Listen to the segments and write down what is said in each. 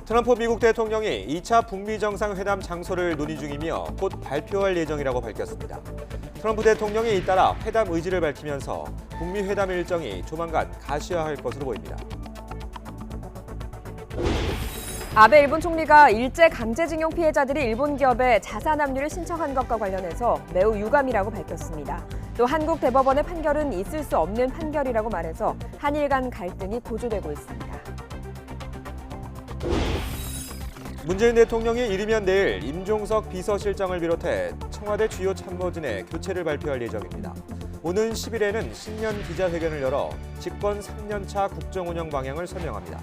트럼프 미국 대통령이 2차 북미 정상회담 장소를 논의 중이며 곧 발표할 예정이라고 밝혔습니다. 트럼프 대통령이 잇따라 회담 의지를 밝히면서 북미 회담 일정이 조만간 가시화할 것으로 보입니다. 아베 일본 총리가 일제 강제징용 피해자들이 일본 기업에 자산 압류를 신청한 것과 관련해서 매우 유감이라고 밝혔습니다. 또 한국 대법원의 판결은 있을 수 없는 판결이라고 말해서 한일 간 갈등이 고조되고 있습니다. 문재인 대통령이 이르면 내일 임종석 비서실장을 비롯해 청와대 주요 참모진의 교체를 발표할 예정입니다. 오는 10일에는 신년 기자회견을 열어 집권 3년차 국정운영 방향을 설명합니다.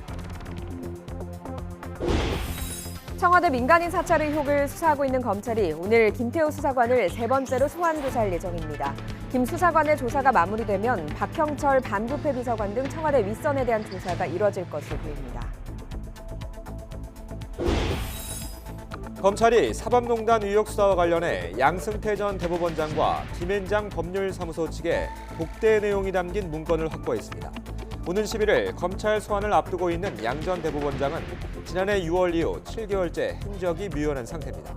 청와대 민간인 사찰 의혹을 수사하고 있는 검찰이 오늘 김태우 수사관을 세 번째로 소환 조사할 예정입니다. 김 수사관의 조사가 마무리되면 박형철 반부패 비서관 등 청와대 윗선에 대한 조사가 이뤄질 것으로 보입니다. 검찰이 사법농단 의혹 수사와 관련해 양승태 전 대법원장과 김앤장 법률사무소 측에 복대 내용이 담긴 문건을 확보했습니다. 오는 11일 검찰 소환을 앞두고 있는 양 전 대법원장은 지난해 6월 이후 7개월째 행적이 묘연한 상태입니다.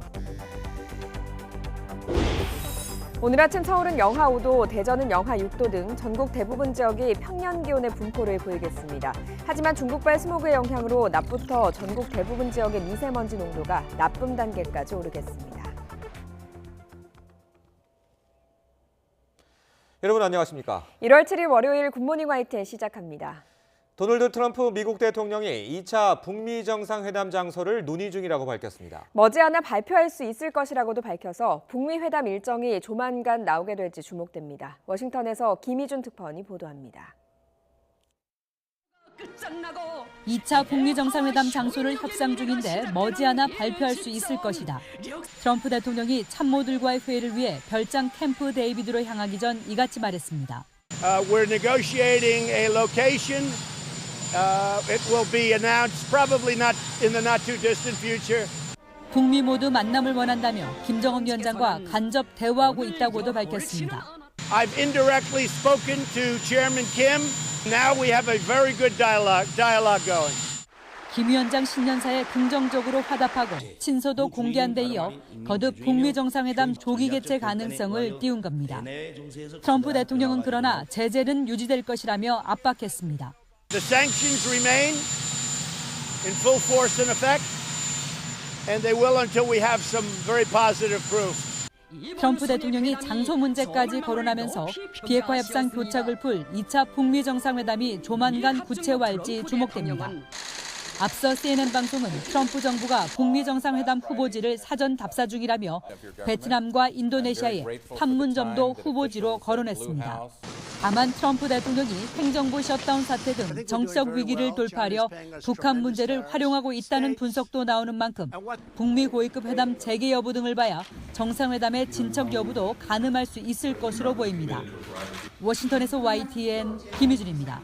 오늘 아침 서울은 영하 5도, 대전은 영하 6도 등 전국 대부분 지역이 평년 기온의 분포를 보이겠습니다. 하지만 중국발 스모그의 영향으로 낮부터 전국 대부분 지역의 미세먼지 농도가 나쁨 단계까지 오르겠습니다. 여러분 안녕하십니까? 1월 7일 월요일 굿모닝 화이트 시작합니다. 도널드 트럼프 미국 대통령이 2차 북미 정상회담 장소를 논의 중이라고 밝혔습니다. 머지않아 발표할 수 있을 것이라고도 밝혀서 북미 회담 일정이 조만간 나오게 될지 주목됩니다. 워싱턴에서 김희준 특파원이 보도합니다. 2차 북미 정상회담 장소를 협상 중인데 머지않아 발표할 수 있을 것이다. 트럼프 대통령이 참모들과의 회의를 위해 별장 캠프 데이비드로 향하기 전 이같이 말했습니다. We're negotiating a location. It will be announced probably not in the not too distant future. 북미 모두 만남을 원한다며 김정은 위원장과 간접 대화하고 있다고도 밝혔습니다. I've indirectly spoken to Chairman Kim. Now we have a very good dialogue going. 김 위원장 신년사에 긍정적으로 화답하고 친서도 공개한 데 이어 거듭 북미 정상회담 조기 개최 가능성을 띄운 겁니다. 트럼프 대통령은 그러나 제재는 유지될 것이라며 압박했습니다. The sanctions remain in full force and effect, and they will until we have some very positive proof. 트럼프 대통령이 장소 문제까지 거론하면서 비핵화 협상 교착을 풀 2차 북미 정상회담이 조만간 구체화할지 주목됩니다. 앞서 CNN 방송은 트럼프 정부가 북미 정상회담 후보지를 사전 답사 중이라며 베트남과 인도네시아의 판문점도 후보지로 거론했습니다. 다만 트럼프 대통령이 행정부 셧다운 사태 등 정치적 위기를 돌파하려 북한 문제를 활용하고 있다는 분석도 나오는 만큼 북미 고위급 회담 재개 여부 등을 봐야 정상회담의 진척 여부도 가늠할 수 있을 것으로 보입니다. 워싱턴에서 YTN 김희준입니다.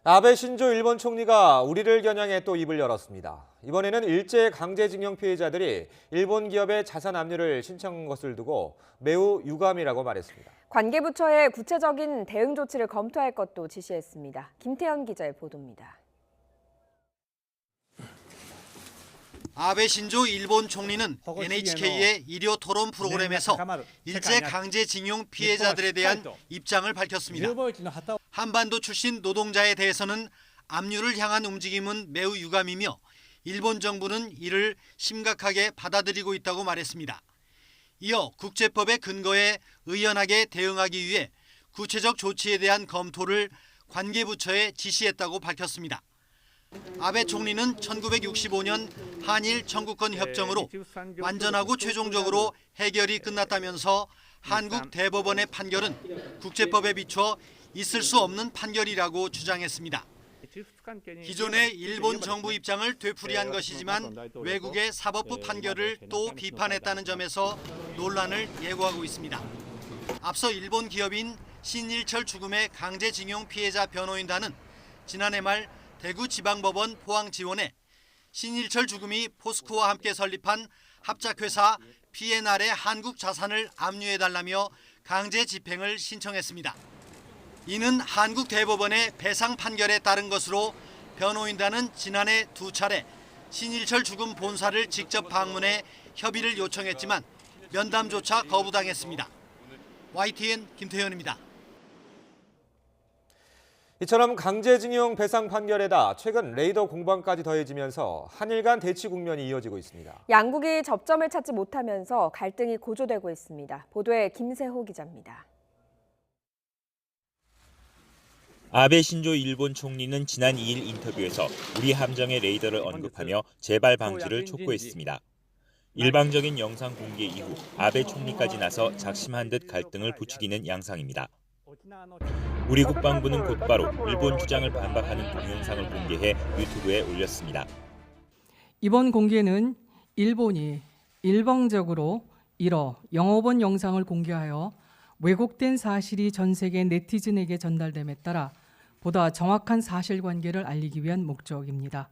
아베 신조 일본 총리가 우리를 겨냥해 또 입을 열었습니다. 이번에는 일제 강제징용 피해자들이 일본 기업의 자산 압류를 신청한 것을 두고 매우 유감이라고 말했습니다. 관계부처의 구체적인 대응 조치를 검토할 것도 지시했습니다. 김태현 기자의 보도입니다. 아베 신조 일본 총리는 NHK의 일요 토론 프로그램에서 일제 강제징용 피해자들에 대한 입장을 밝혔습니다. 한반도 출신 노동자에 대해서는 압류를 향한 움직임은 매우 유감이며 일본 정부는 이를 심각하게 받아들이고 있다고 말했습니다. 이어 국제법의 근거에 의연하게 대응하기 위해 구체적 조치에 대한 검토를 관계부처에 지시했다고 밝혔습니다. 아베 총리는 1965년 한일 청구권 협정으로 완전하고 최종적으로 해결이 끝났다면서 한국 대법원의 판결은 국제법에 비춰 있을 수 없는 판결이라고 주장했습니다. 기존의 일본 정부 입장을 되풀이한 것이지만 외국의 사법부 판결을 또 비판했다는 점에서 논란을 예고하고 있습니다. 앞서 일본 기업인 신일철 죽음의 강제징용 피해자 변호인단은 지난해 말 대구지방법원 포항지원에 신일철 죽음이 포스코와 함께 설립한 합작회사 P&R의 한국 자산을 압류해달라며 강제 집행을 신청했습니다. 이는 한국 대법원의 배상 판결에 따른 것으로 변호인단은 지난해 2차례 신일철 죽음 본사를 직접 방문해 협의를 요청했지만 면담조차 거부당했습니다. YTN 김태현입니다. 이처럼 강제징용 배상 판결에다 최근 레이더 공방까지 더해지면서 한일 간 대치 국면이 이어지고 있습니다. 양국이 접점을 찾지 못하면서 갈등이 고조되고 있습니다. 보도에 김세호 기자입니다. 아베 신조 일본 총리는 지난 2일 인터뷰에서 우리 함정의 레이더를 언급하며 재발 방지를 촉구했습니다. 일방적인 영상 공개 이후 아베 총리까지 나서 작심한 듯 갈등을 부추기는 양상입니다. 우리 국방부는 곧바로 일본 주장을 반박하는 동영상을 공개해 유튜브에 올렸습니다. 이번 공개는 일본이 일방적으로 영어본 영상을 공개하여 왜곡된 사실이 전 세계 네티즌에게 전달됨에 따라 보다 정확한 사실관계를 알리기 위한 목적입니다.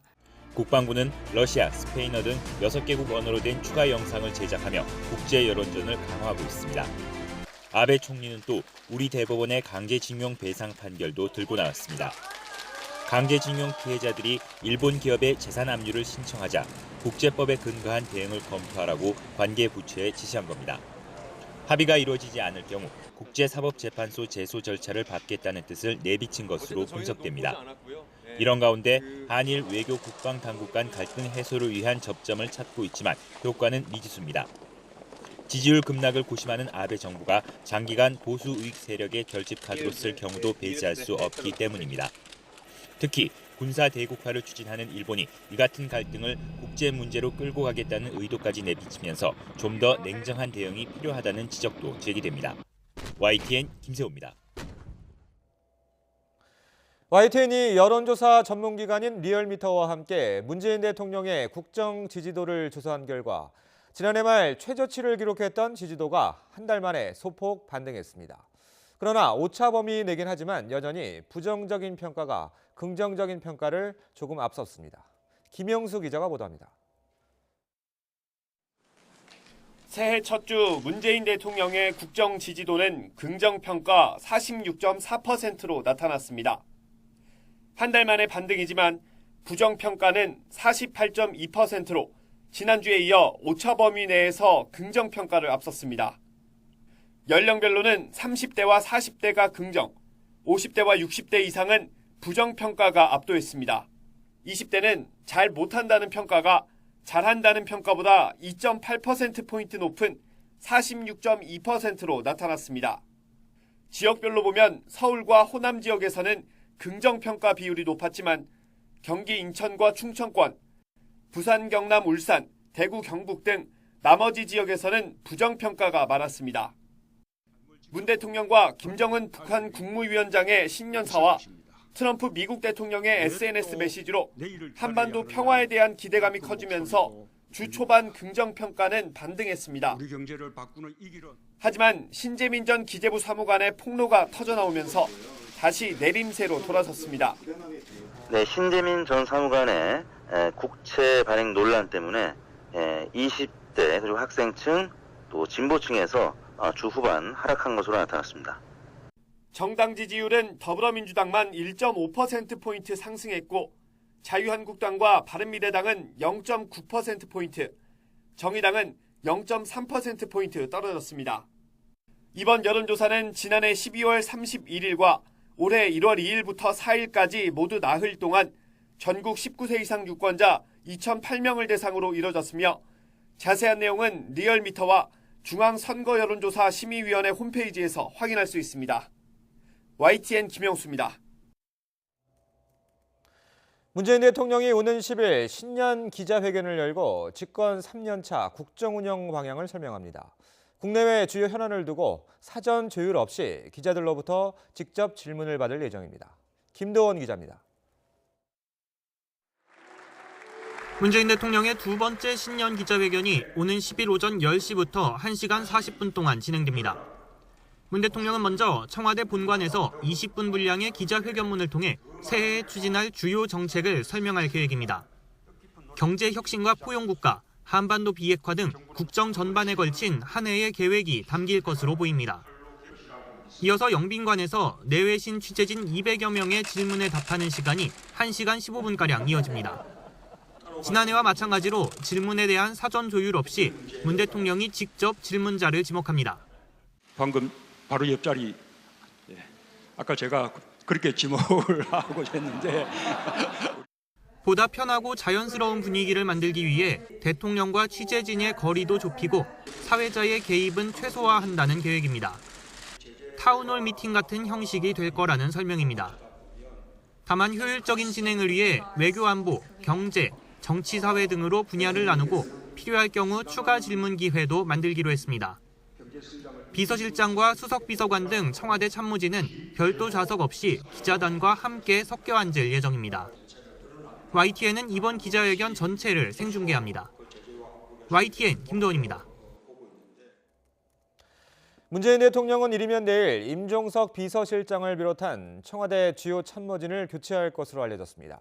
국방부는 러시아, 스페인어 등 6개국 언어로 된 추가 영상을 제작하며 국제 여론전을 강화하고 있습니다. 아베 총리는 또 우리 대법원의 강제징용 배상 판결도 들고 나왔습니다. 강제징용 피해자들이 일본 기업의 재산 압류를 신청하자 국제법에 근거한 대응을 검토하라고 관계 부처에 지시한 겁니다. 합의가 이루어지지 않을 경우 국제사법재판소 제소 절차를 밟겠다는 뜻을 내비친 것으로 분석됩니다. 이런 가운데 한일 외교 국방 당국 간 갈등 해소를 위한 접점을 찾고 있지만 효과는 미지수입니다. 지지율 급락을 고심하는 아베 정부가 장기간 보수 우익 세력의 결집카드로 쓸 경우도 배제할 수 없기 때문입니다. 특히 군사 대국화를 추진하는 일본이 이 같은 갈등을 국제 문제로 끌고 가겠다는 의도까지 내비치면서 좀 더 냉정한 대응이 필요하다는 지적도 제기됩니다. YTN 김세호입니다. YTN이 여론조사 전문기관인 리얼미터와 함께 문재인 대통령의 국정 지지도를 조사한 결과 지난해 말 최저치를 기록했던 지지도가 한 달 만에 소폭 반등했습니다. 그러나 오차 범위 내긴 하지만 여전히 부정적인 평가가 긍정적인 평가를 조금 앞섰습니다. 김영수 기자가 보도합니다. 새해 첫 주 문재인 대통령의 국정 지지도는 긍정평가 46.4%로 나타났습니다. 한 달 만에 반등이지만 부정평가는 48.2%로 지난주에 이어 오차 범위 내에서 긍정평가를 앞섰습니다. 연령별로는 30대와 40대가 긍정, 50대와 60대 이상은 부정평가가 압도했습니다. 20대는 잘 못한다는 평가가 잘한다는 평가보다 2.8%포인트 높은 46.2%로 나타났습니다. 지역별로 보면 서울과 호남 지역에서는 긍정평가 비율이 높았지만 경기 인천과 충청권, 부산, 경남, 울산, 대구, 경북 등 나머지 지역에서는 부정평가가 많았습니다. 문 대통령과 김정은 북한 국무위원장의 신년사와 트럼프 미국 대통령의 SNS 메시지로 한반도 평화에 대한 기대감이 커지면서 주 초반 긍정평가는 반등했습니다. 하지만 신재민 전 기재부 사무관의 폭로가 터져나오면서 다시 내림세로 돌아섰습니다. 네, 신재민 전 사무관의 국채 발행 논란 때문에 20대 그리고 학생층 또 진보층에서 주 후반 하락한 것으로 나타났습니다. 정당 지지율은 더불어민주당만 1.5%포인트 상승했고 자유한국당과 바른미래당은 0.9%포인트, 정의당은 0.3%포인트 떨어졌습니다. 이번 여론조사는 지난해 12월 31일과 올해 1월 2일부터 4일까지 모두 나흘 동안 전국 19세 이상 유권자 2,008명을 대상으로 이뤄졌으며 자세한 내용은 리얼미터와 중앙선거여론조사 심의위원회 홈페이지에서 확인할 수 있습니다. YTN 김영수입니다. 문재인 대통령이 오는 10일 신년 기자회견을 열고 집권 3년차 국정운영 방향을 설명합니다. 국내외 주요 현안을 두고 사전 조율 없이 기자들로부터 직접 질문을 받을 예정입니다. 김도원 기자입니다. 문재인 대통령의 두 번째 신년 기자회견이 오는 10일 오전 10시부터 1시간 40분 동안 진행됩니다. 문 대통령은 먼저 청와대 본관에서 20분 분량의 기자회견문을 통해 새해에 추진할 주요 정책을 설명할 계획입니다. 경제 혁신과 포용국가, 한반도 비핵화 등 국정 전반에 걸친 한 해의 계획이 담길 것으로 보입니다. 이어서 영빈관에서 내외신 취재진 200여 명의 질문에 답하는 시간이 1시간 15분가량 이어집니다. 지난해와 마찬가지로 질문에 대한 사전 조율 없이 문 대통령이 직접 질문자를 지목합니다. 방금 바로 옆자리, 아까 제가 그렇게 지목을 하고 했는데 보다 편하고 자연스러운 분위기를 만들기 위해 대통령과 취재진의 거리도 좁히고 사회자의 개입은 최소화한다는 계획입니다. 타운홀 미팅 같은 형식이 될 거라는 설명입니다. 다만 효율적인 진행을 위해 외교 안보, 경제, 정치 사회 등으로 분야를 나누고 필요할 경우 추가 질문 기회도 만들기로 했습니다. 비서실장과 수석비서관 등 청와대 참모진은 별도 좌석 없이 기자단과 함께 섞여 앉을 예정입니다. YTN은 이번 기자회견 전체를 생중계합니다. YTN 김도원입니다. 문재인 대통령은 이르면 내일 임종석 비서실장을 비롯한 청와대 주요 참모진을 교체할 것으로 알려졌습니다.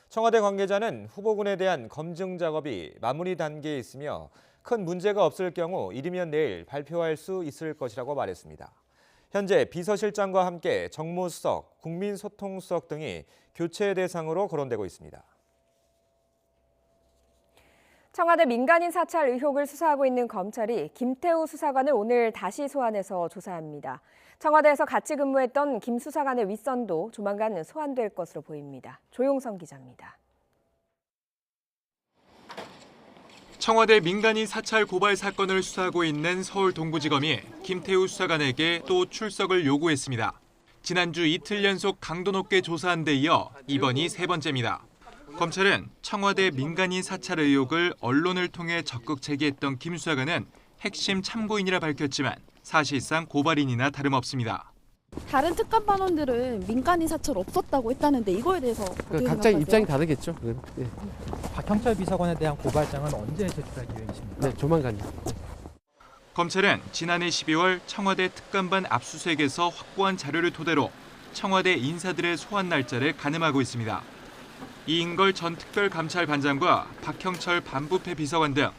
청와대 관계자는 후보군에 대한 검증 작업이 마무리 단계에 있으며 큰 문제가 없을 경우 이르면 내일 발표할 수 있을 것이라고 말했습니다. 현재 비서실장과 함께 정무수석, 국민소통수석 등이 교체 대상으로 거론되고 있습니다. 청와대 민간인 사찰 의혹을 수사하고 있는 검찰이 김태우 수사관을 오늘 다시 소환해서 조사합니다. 청와대에서 같이 근무했던 김 수사관의 윗선도 조만간 소환될 것으로 보입니다. 조용성 기자입니다. 청와대 민간인 사찰 고발 사건을 수사하고 있는 서울 동부지검이 김태우 수사관에게 또 출석을 요구했습니다. 지난주 이틀 연속 강도 높게 조사한 데 이어 이번이 세 번째입니다. 검찰은 청와대 민간인 사찰 의혹을 언론을 통해 적극 제기했던 김 수사관은 핵심 참고인이라 밝혔지만 사실상 고발인이나 다름없습니다. 다른 특감반원들은 민간인 사찰 없었다고 했다는데 이거에 대해서 어떻게 각자 생각하세요? 입장이 다르겠죠. 네. 박형철 비서관에 대한 고발장은 언제 제출할 계획이십니까? 네, 조만간요. 검찰은 지난해 12월 청와대 특감반 압수수색에서 확보한 자료를 토대로 청와대 인사들의 소환 날짜를 가늠하고 있습니다. 이인걸 전 특별감찰반장과 박형철 반부패 비서관 등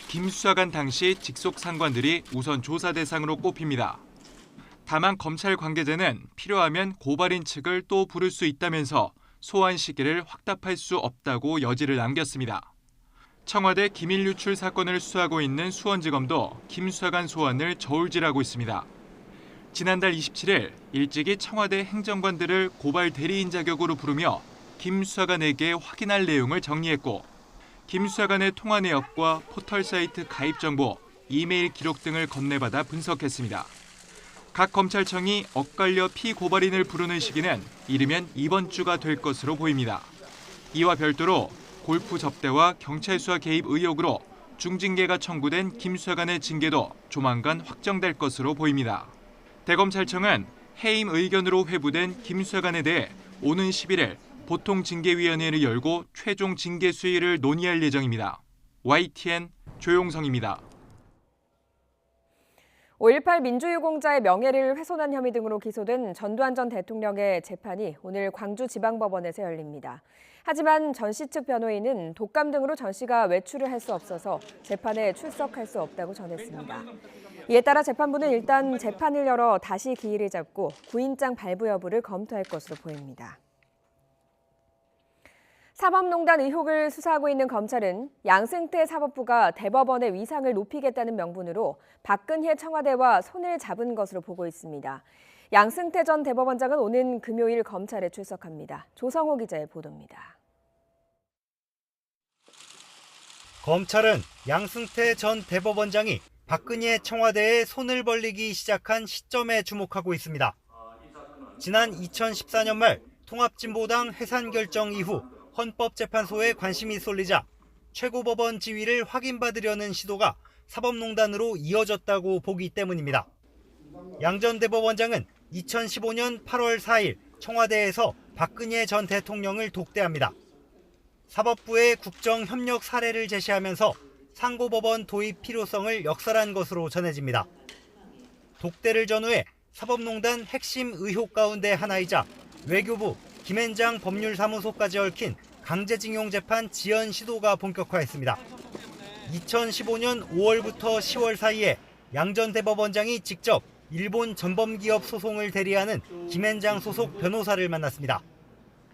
김 수사관 당시 직속 상관들이 우선 조사 대상으로 꼽힙니다. 다만 검찰 관계자는 필요하면 고발인 측을 또 부를 수 있다면서 소환 시기를 확답할 수 없다고 여지를 남겼습니다. 청와대 기밀 유출 사건을 수사하고 있는 수원지검도 김 수사관 소환을 저울질하고 있습니다. 지난달 27일 일찍이 청와대 행정관들을 고발 대리인 자격으로 부르며 김 수사관에게 확인할 내용을 정리했고 김 수사관의 통화 내역과 포털 사이트 가입 정보, 이메일 기록 등을 건네받아 분석했습니다. 각 검찰청이 엇갈려 피고발인을 부르는 시기는 이르면 이번 주가 될 것으로 보입니다. 이와 별도로 골프 접대와 경찰 수사 개입 의혹으로 중징계가 청구된 김 수사관의 징계도 조만간 확정될 것으로 보입니다. 대검찰청은 해임 의견으로 회부된 김 수사관에 대해 오는 11일 보통징계위원회를 열고 최종 징계 수위를 논의할 예정입니다. YTN 조용성입니다. 5.18 민주유공자의 명예를 훼손한 혐의 등으로 기소된 전두환 전 대통령의 재판이 오늘 광주지방법원에서 열립니다. 하지만 전 씨 측 변호인은 독감 등으로 전 씨가 외출을 할 수 없어서 재판에 출석할 수 없다고 전했습니다. 이에 따라 재판부는 일단 재판을 열어 다시 기일을 잡고 구인장 발부 여부를 검토할 것으로 보입니다. 사법농단 의혹을 수사하고 있는 검찰은 양승태 사법부가 대법원의 위상을 높이겠다는 명분으로 박근혜 청와대와 손을 잡은 것으로 보고 있습니다. 양승태 전 대법원장은 오는 금요일 검찰에 출석합니다. 조성호 기자의 보도입니다. 검찰은 양승태 전 대법원장이 박근혜 청와대에 손을 벌리기 시작한 시점에 주목하고 있습니다. 지난 2014년 말 통합진보당 해산 결정 이후 헌법재판소에 관심이 쏠리자 최고법원 지위를 확인받으려는 시도가 사법농단으로 이어졌다고 보기 때문입니다. 양 전 대법원장은 2015년 8월 4일 청와대에서 박근혜 전 대통령을 독대합니다. 사법부의 국정협력 사례를 제시하면서 상고법원 도입 필요성을 역설한 것으로 전해집니다. 독대를 전후해 사법농단 핵심 의혹 가운데 하나이자 외교부 김앤장 법률사무소까지 얽힌 강제징용 재판 지연 시도가 본격화했습니다. 2015년 5월부터 10월 사이에 양 전 대법원장이 직접 일본 전범기업 소송을 대리하는 김앤장 소속 변호사를 만났습니다.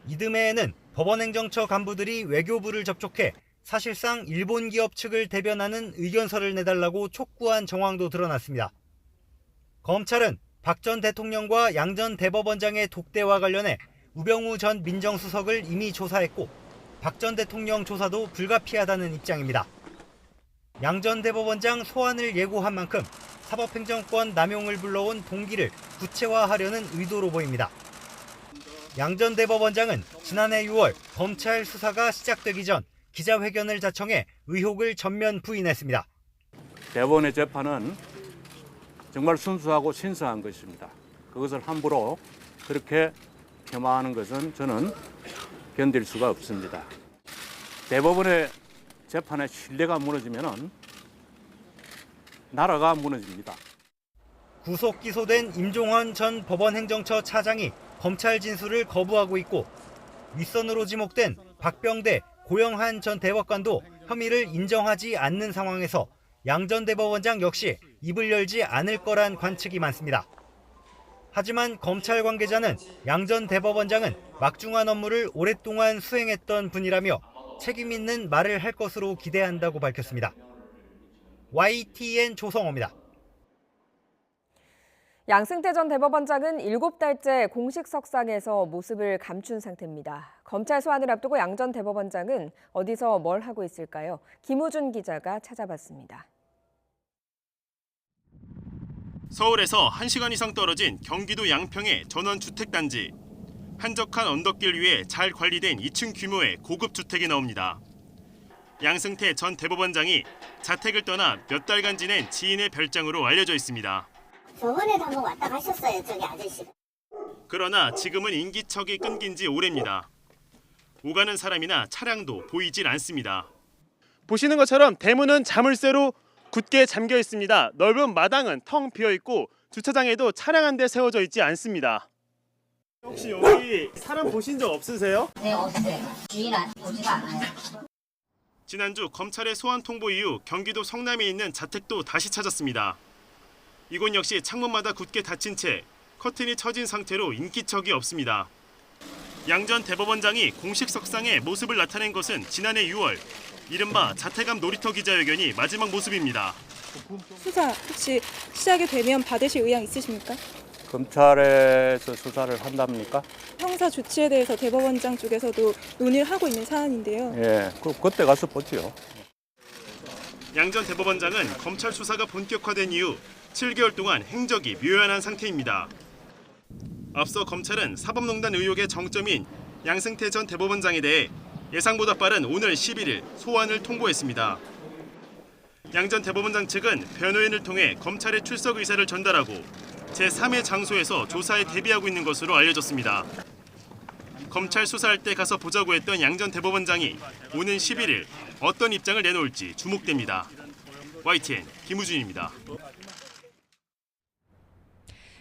이듬해에는 법원행정처 간부들이 외교부를 접촉해 사실상 일본 기업 측을 대변하는 의견서를 내달라고 촉구한 정황도 드러났습니다. 검찰은 박 전 대통령과 양 전 대법원장의 독대와 관련해 우병우 전 민정수석을 이미 조사했고 박 전 대통령 조사도 불가피하다는 입장입니다. 양 전 대법원장 소환을 예고한 만큼 사법행정권 남용을 불러온 동기를 구체화하려는 의도로 보입니다. 양 전 대법원장은 지난해 6월 검찰 수사가 시작되기 전 기자회견을 자청해 의혹을 전면 부인했습니다. 대법원의 재판은 정말 순수하고 신성한 것입니다. 그것을 함부로 그렇게 폄하하는 것은 저는 견딜 수가 없습니다. 대법원의 재판의 신뢰가 무너지면 나라가 무너집니다. 구속 기소된 임종헌 전 법원행정처 차장이 검찰 진술을 거부하고 있고 윗선으로 지목된 박병대, 고영한 전 대법관도 혐의를 인정하지 않는 상황에서 양 전 대법원장 역시 입을 열지 않을 거란 관측이 많습니다. 하지만 검찰 관계자는 양 전 대법원장은 막중한 업무를 오랫동안 수행했던 분이라며 책임 있는 말을 할 것으로 기대한다고 밝혔습니다. YTN 조성호입니다. 양승태 전 대법원장은 7달째 공식 석상에서 모습을 감춘 상태입니다. 검찰 소환을 앞두고 양 전 대법원장은 어디서 뭘 하고 있을까요? 김우준 기자가 찾아봤습니다. 서울에서 1시간 이상 떨어진 경기도 양평의 전원주택단지. 한적한 언덕길 위에 잘 관리된 2층 규모의 고급 주택이 나옵니다. 양승태 전 대법원장이 자택을 떠나 몇 달간 지낸 지인의 별장으로 알려져 있습니다. 저번에도 한번 왔다 가셨어요, 저기 아저씨가. 그러나 지금은 인기척이 끊긴 지 오래입니다. 오가는 사람이나 차량도 보이질 않습니다. 보시는 것처럼 대문은 자물쇠로 굳게 잠겨 있습니다. 넓은 마당은 텅 비어 있고 주차장에도 차량 한 대 세워져 있지 않습니다. 혹시 여기 사람 보신 적 없으세요? 네, 없어요. 주인 오지가 않아요. 지난주 검찰의 소환 통보 이후 경기도 성남에 있는 자택도 다시 찾았습니다. 이곳 역시 창문마다 굳게 닫힌 채 커튼이 쳐진 상태로 인기척이 없습니다. 양 전 대법원장이 공식 석상에 모습을 나타낸 것은 지난해 6월 이른바 자택 앞 놀이터 기자회견이 마지막 모습입니다. 수사 혹시 시작이 되면 받으실 의향 있으십니까? 검찰에서 수사를 한답니까? 형사 조치에 대해서 대법원장 쪽에서도 논의를 하고 있는 사안인데요. 예, 그때 가서 보죠. 양 전 대법원장은 검찰 수사가 본격화된 이후 7개월 동안 행적이 묘연한 상태입니다. 앞서 검찰은 사법농단 의혹의 정점인 양승태 전 대법원장에 대해 예상보다 빠른 오늘 11일 소환을 통보했습니다. 양 전 대법원장 측은 변호인을 통해 검찰의 출석 의사를 전달하고 제3의 장소에서 조사에 대비하고 있는 것으로 알려졌습니다. 검찰 수사할 때 가서 보자고 했던 양 전 대법원장이 오는 11일 어떤 입장을 내놓을지 주목됩니다. YTN 김우준입니다.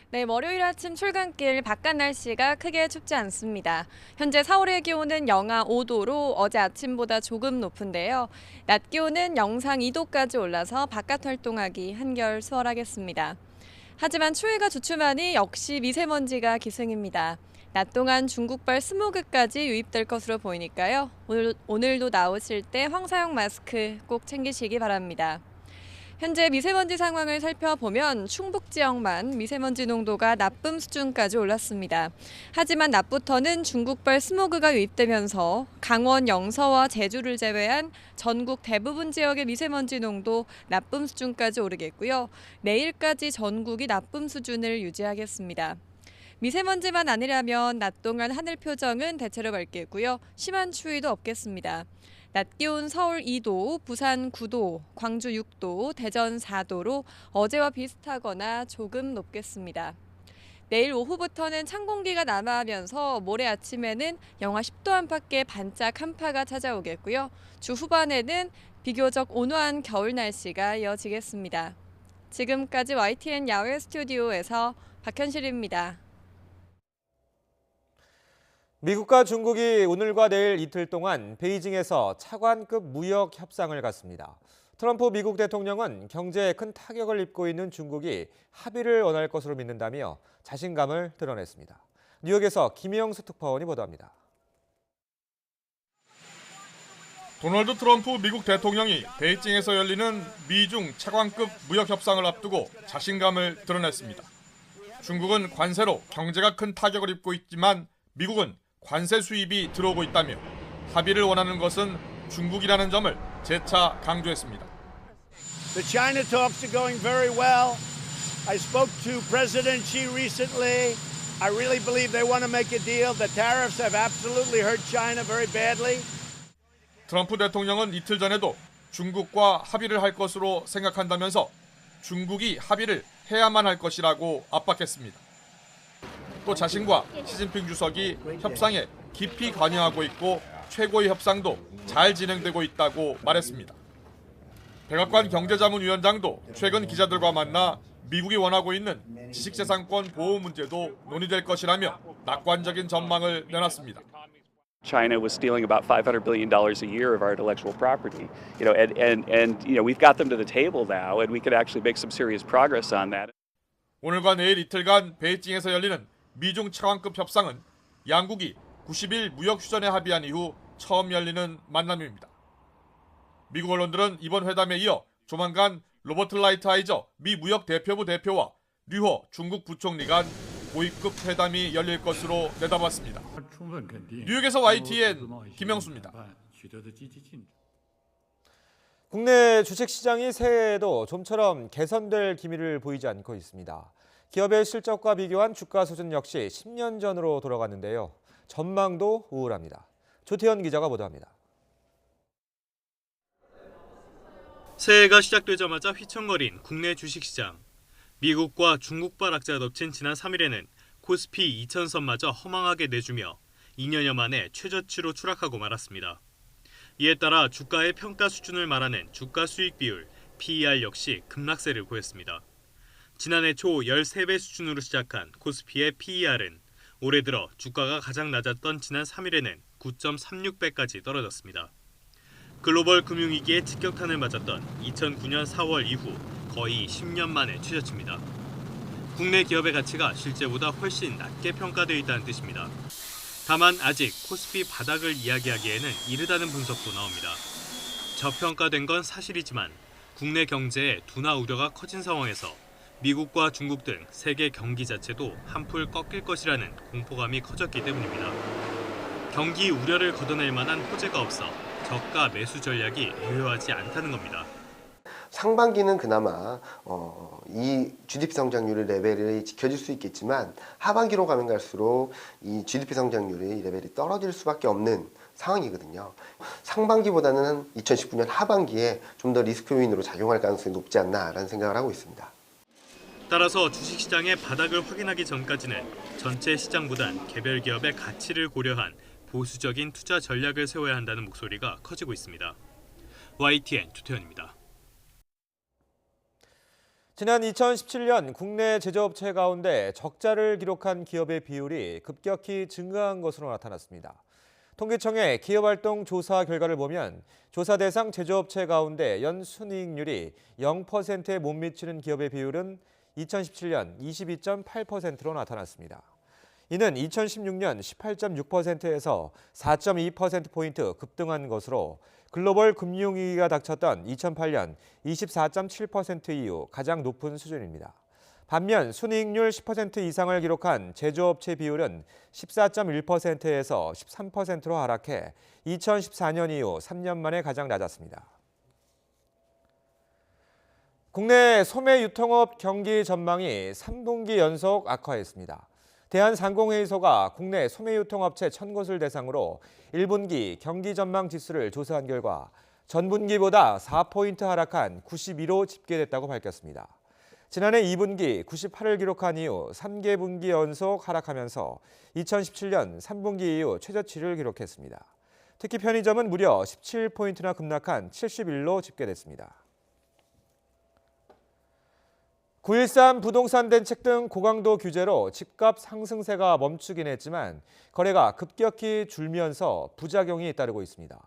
네, 월요일 아침 출근길 바깥 날씨가 크게 춥지 않습니다. 현재 서울의 기온은 영하 5도로 어제 아침보다 조금 높은데요. 낮 기온은 영상 2도까지 올라서 바깥 활동하기 한결 수월하겠습니다. 하지만 추위가 주춤하니 역시 미세먼지가 기승입니다. 낮 동안 중국발 스모그까지 유입될 것으로 보이니까요. 오늘도 나오실 때 황사용 마스크 꼭 챙기시기 바랍니다. 현재 미세먼지 상황을 살펴보면 충북 지역만 미세먼지 농도가 나쁨 수준까지 올랐습니다. 하지만 낮부터는 중국발 스모그가 유입되면서 강원 영서와 제주를 제외한 전국 대부분 지역의 미세먼지 농도 나쁨 수준까지 오르겠고요. 내일까지 전국이 나쁨 수준을 유지하겠습니다. 미세먼지만 아니라면 낮 동안 하늘 표정은 대체로 맑겠고요. 심한 추위도 없겠습니다. 낮 기온 서울 2도, 부산 9도, 광주 6도, 대전 4도로 어제와 비슷하거나 조금 높겠습니다. 내일 오후부터는 찬 공기가 남하하면서 모레 아침에는 영하 10도 안팎의 반짝 한파가 찾아오겠고요. 주 후반에는 비교적 온화한 겨울 날씨가 이어지겠습니다. 지금까지 YTN 야외 스튜디오에서 박현실입니다. 미국과 중국이 오늘과 내일 이틀 동안 베이징에서 차관급 무역 협상을 갖습니다. 트럼프 미국 대통령은 경제에 큰 타격을 입고 있는 중국이 합의를 원할 것으로 믿는다며 자신감을 드러냈습니다. 뉴욕에서 김희영수 특파원이 보도합니다. 도널드 트럼프 미국 대통령이 베이징에서 열리는 미중 차관급 무역 협상을 앞두고 자신감을 드러냈습니다. 중국은 관세로 경제가 큰 타격을 입고 있지만 미국은 관세 수입이 들어오고 있다며 합의를 원하는 것은 중국이라는 점을 재차 강조했습니다. The China talks are going very well. I spoke to President Xi recently. I really believe they want to make a deal. The tariffs have absolutely hurt China very badly. 트럼프 대통령은 이틀 전에도 중국과 합의를 할 것으로 생각한다면서 중국이 합의를 해야만 할 것이라고 압박했습니다. 또 자신과 시진핑 주석이 협상에 깊이 관여하고 있고 최고의 협상도 잘 진행되고 있다고 말했습니다. 백악관 경제자문위원장도 최근 기자들과 만나 미국이 원하고 있는 지식재산권 보호 문제도 논의될 것이라며 낙관적인 전망을 내놨습니다. China was stealing about $500 billion a year of our intellectual property, and we've got them to the table now, and we could actually make some serious progress on that. 오늘과 내일 이틀간 베이징에서 열리는 미중 차관급 협상은 양국이 90일 무역 휴전에 합의한 이후 처음 열리는 만남입니다. 미국 언론들은 이번 회담에 이어 조만간 로버트 라이트하이저 미 무역 대표부 대표와 류호 중국 부총리 간 고위급 회담이 열릴 것으로 내다봤습니다. 뉴욕에서 YTN 김영수입니다. 국내 주식시장이 새해에도 좀처럼 개선될 기미를 보이지 않고 있습니다. 기업의 실적과 비교한 주가 수준 역시 10년 전으로 돌아갔는데요. 전망도 우울합니다. 조태현 기자가 보도합니다. 새해가 시작되자마자 휘청거린 국내 주식시장. 미국과 중국발 악재가 덮친 지난 3일에는 코스피 2000선마저 허망하게 내주며 2년여 만에 최저치로 추락하고 말았습니다. 이에 따라 주가의 평가 수준을 말하는 주가 수익 비율 PER 역시 급락세를 보였습니다. 지난해 초 13배 수준으로 시작한 코스피의 PER은 올해 들어 주가가 가장 낮았던 지난 3일에는 9.36배까지 떨어졌습니다. 글로벌 금융위기에 직격탄을 맞았던 2009년 4월 이후 거의 10년 만에 최저치입니다. 국내 기업의 가치가 실제보다 훨씬 낮게 평가되어 있다는 뜻입니다. 다만 아직 코스피 바닥을 이야기하기에는 이르다는 분석도 나옵니다. 저평가된 건 사실이지만 국내 경제의 둔화 우려가 커진 상황에서 미국과 중국 등 세계 경기 자체도 한풀 꺾일 것이라는 공포감이 커졌기 때문입니다. 경기 우려를 걷어낼 만한 호재가 없어 저가 매수 전략이 유효하지 않다는 겁니다. 상반기는 그나마 이 GDP 성장률의 레벨이 지켜질 수 있겠지만 하반기로 가면 갈수록 이 GDP 성장률의 레벨이 떨어질 수밖에 없는 상황이거든요. 상반기보다는 2019년 하반기에 좀 더 리스크 요인으로 작용할 가능성이 높지 않나라는 생각을 하고 있습니다. 따라서 주식시장의 바닥을 확인하기 전까지는 전체 시장보단 개별 기업의 가치를 고려한 보수적인 투자 전략을 세워야 한다는 목소리가 커지고 있습니다. YTN 조태현입니다. 지난 2017년 국내 제조업체 가운데 적자를 기록한 기업의 비율이 급격히 증가한 것으로 나타났습니다. 통계청의 기업활동 조사 결과를 보면 조사 대상 제조업체 가운데 연순이익률이 0%에 못 미치는 기업의 비율은 2017년 22.8%로 나타났습니다. 이는 2016년 18.6%에서 4.2%포인트 급등한 것으로 글로벌 금융위기가 닥쳤던 2008년 24.7% 이후 가장 높은 수준입니다. 반면 순이익률 10% 이상을 기록한 제조업체 비율은 14.1%에서 13%로 하락해 2014년 이후 3년 만에 가장 낮았습니다. 국내 소매 유통업 경기 전망이 3분기 연속 악화했습니다. 대한상공회의소가 국내 소매유통업체 1000곳을 대상으로 1분기 경기 전망 지수를 조사한 결과 전분기보다 4포인트 하락한 92로 집계됐다고 밝혔습니다. 지난해 2분기 98을 기록한 이후 3개 분기 연속 하락하면서 2017년 3분기 이후 최저치를 기록했습니다. 특히 편의점은 무려 17포인트나 급락한 71로 집계됐습니다. 9.13 부동산 대책 등 고강도 규제로 집값 상승세가 멈추긴 했지만 거래가 급격히 줄면서 부작용이 따르고 있습니다.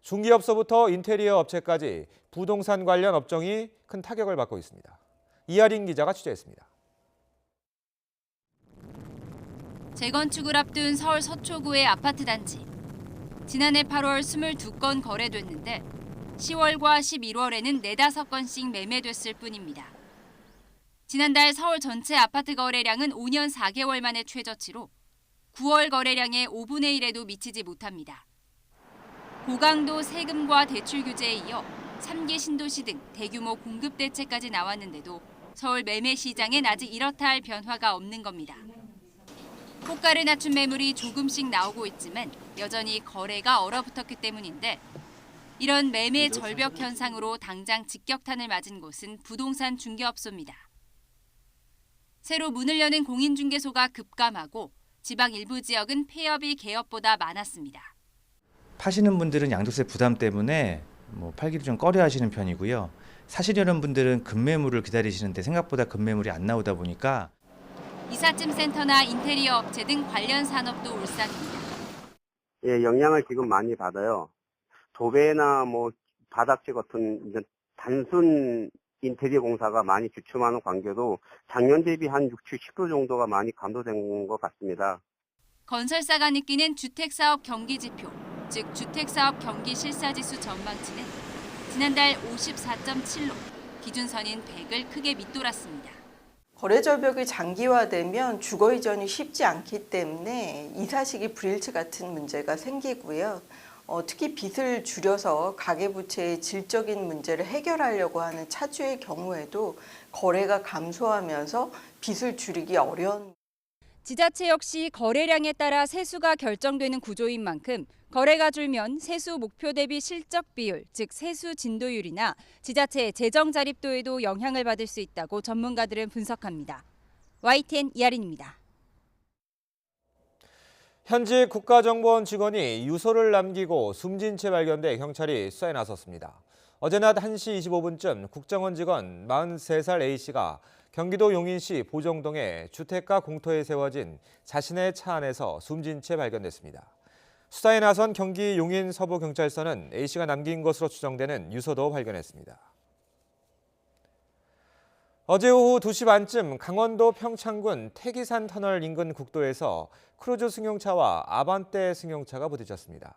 중기업소부터 인테리어 업체까지 부동산 관련 업종이 큰 타격을 받고 있습니다. 이하린 기자가 취재했습니다. 재건축을 앞둔 서울 서초구의 아파트 단지. 지난해 8월 22건 거래됐는데 10월과 11월에는 4-5건씩 매매됐을 뿐입니다. 지난달 서울 전체 아파트 거래량은 5년 4개월 만의 최저치로 9월 거래량의 5분의 1에도 미치지 못합니다. 고강도 세금과 대출 규제에 이어 3기 신도시 등 대규모 공급 대책까지 나왔는데도 서울 매매 시장엔 아직 이렇다 할 변화가 없는 겁니다. 호가를 낮춘 매물이 조금씩 나오고 있지만 여전히 거래가 얼어붙었기 때문인데 이런 매매 절벽 현상으로 당장 직격탄을 맞은 곳은 부동산 중개업소입니다. 새로 문을 여는 공인중개소가 급감하고 지방 일부 지역은 폐업이 개업보다 많았습니다. 파시는 분들은 양도세 부담 때문에 팔기를 좀 꺼려하시는 편이고요. 사시려는 분들은 급매물을 기다리시는데 생각보다 급매물이 안 나오다 보니까 이삿짐 센터나 인테리어 업체 등 관련 산업도 울상입니다. 예, 영향을 지금 많이 받아요. 도배나 바닥재 같은 단순 인테리어 공사가 많이 주춤하는 관계도 작년 대비 한 60-70% 정도가 많이 감소된 것 같습니다. 건설사가 느끼는 주택사업 경기지표, 즉 주택사업 경기 실사지수 전망치는 지난달 54.7로 기준선인 100을 크게 밑돌았습니다. 거래 절벽이 장기화되면 주거 이전이 쉽지 않기 때문에 이사시기 불일치 같은 문제가 생기고요. 특히 빚을 줄여서 가계부채의 질적인 문제를 해결하려고 하는 차주의 경우에도 거래가 감소하면서 빚을 줄이기 어려운. 지자체 역시 거래량에 따라 세수가 결정되는 구조인 만큼 거래가 줄면 세수 목표 대비 실적 비율, 즉 세수 진도율이나 지자체의 재정 자립도에도 영향을 받을 수 있다고 전문가들은 분석합니다. YTN 이하린입니다. 현직 국가정보원 직원이 유서를 남기고 숨진 채 발견돼 경찰이 수사에 나섰습니다. 어제 낮 1시 25분쯤 국정원 직원 43살 A씨가 경기도 용인시 보정동의 주택가 공터에 세워진 자신의 차 안에서 숨진 채 발견됐습니다. 수사에 나선 경기 용인 서부경찰서는 A씨가 남긴 것으로 추정되는 유서도 발견했습니다. 어제 오후 2시 반쯤 강원도 평창군 태기산 터널 인근 국도에서 크루즈 승용차와 아반떼 승용차가 부딪혔습니다.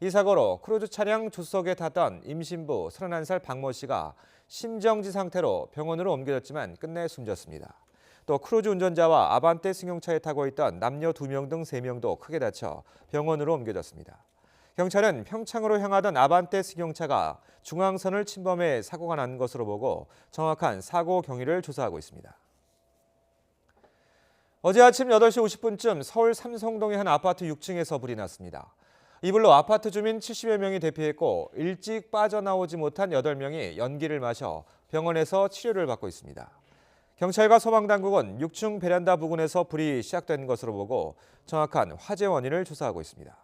이 사고로 크루즈 차량 조수석에 탔던 임신부 31살 박모 씨가 심정지 상태로 병원으로 옮겨졌지만 끝내 숨졌습니다. 또 크루즈 운전자와 아반떼 승용차에 타고 있던 남녀 2명 등 3명도 크게 다쳐 병원으로 옮겨졌습니다. 경찰은 평창으로 향하던 아반떼 승용차가 중앙선을 침범해 사고가 난 것으로 보고 정확한 사고 경위를 조사하고 있습니다. 어제 아침 8시 50분쯤 서울 삼성동의 한 아파트 6층에서 불이 났습니다. 이 불로 아파트 주민 70여 명이 대피했고 일찍 빠져나오지 못한 8명이 연기를 마셔 병원에서 치료를 받고 있습니다. 경찰과 소방당국은 6층 베란다 부근에서 불이 시작된 것으로 보고 정확한 화재 원인을 조사하고 있습니다.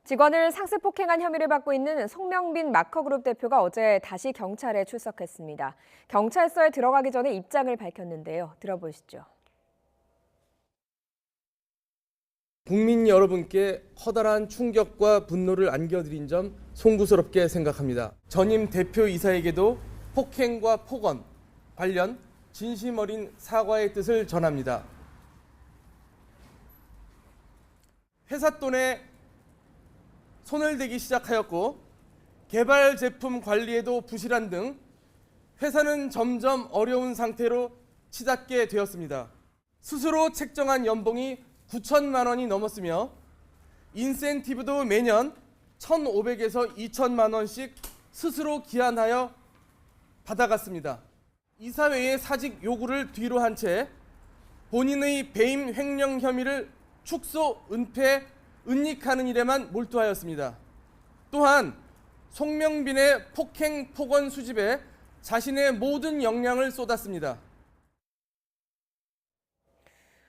직원을 상습 폭행한 혐의를 받고 있는 송명빈 마커그룹 대표가 어제 다시 경찰에 출석했습니다. 경찰서에 들어가기 전에 입장을 밝혔는데요. 들어보시죠. 국민 여러분께 커다란 충격과 분노를 안겨드린 점 송구스럽게 생각합니다. 전임 대표이사에게도 폭행과 폭언 관련 진심 어린 사과의 뜻을 전합니다. 회사 돈에 손을 대기 시작하였고 개발 제품 관리에도 부실한 등 회사는 점점 어려운 상태로 치닫게 되었습니다. 스스로 책정한 연봉이 9천만 원이 넘었으며 인센티브도 매년 1,500에서 2천만 원씩 스스로 기한하여 받아갔습니다. 이사회의 사직 요구를 뒤로 한 채 본인의 배임 횡령 혐의를 축소, 은폐, 은닉하는 일에만 몰두하였습니다. 또한 송명빈의 폭행, 폭언 수집에 자신의 모든 역량을 쏟았습니다.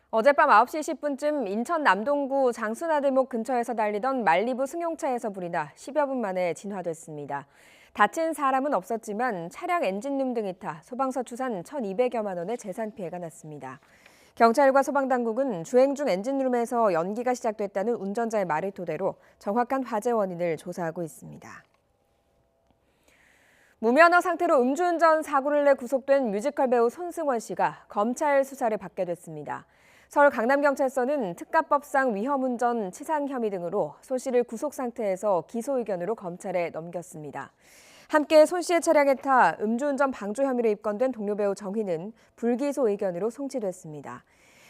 어젯밤 9시 10분쯤 인천 남동구 장수나들목 근처에서 달리던 말리부 승용차에서 불이 나 10여 분 만에 진화됐습니다. 다친 사람은 없었지만 차량 엔진룸 등이 타 소방서 추산 1,200여만 원의 재산 피해가 났습니다. 경찰과 소방당국은 주행 중 엔진룸에서 연기가 시작됐다는 운전자의 말을 토대로 정확한 화재 원인을 조사하고 있습니다. 무면허 상태로 음주운전 사고를 내 구속된 뮤지컬 배우 손승원 씨가 검찰 수사를 받게 됐습니다. 서울 강남경찰서는 특가법상 위험운전, 치상 혐의 등으로 손 씨를 구속 상태에서 기소 의견으로 검찰에 넘겼습니다. 함께 손 씨의 차량에 타 음주운전 방조 혐의로 입건된 동료 배우 정희는 불기소 의견으로 송치됐습니다.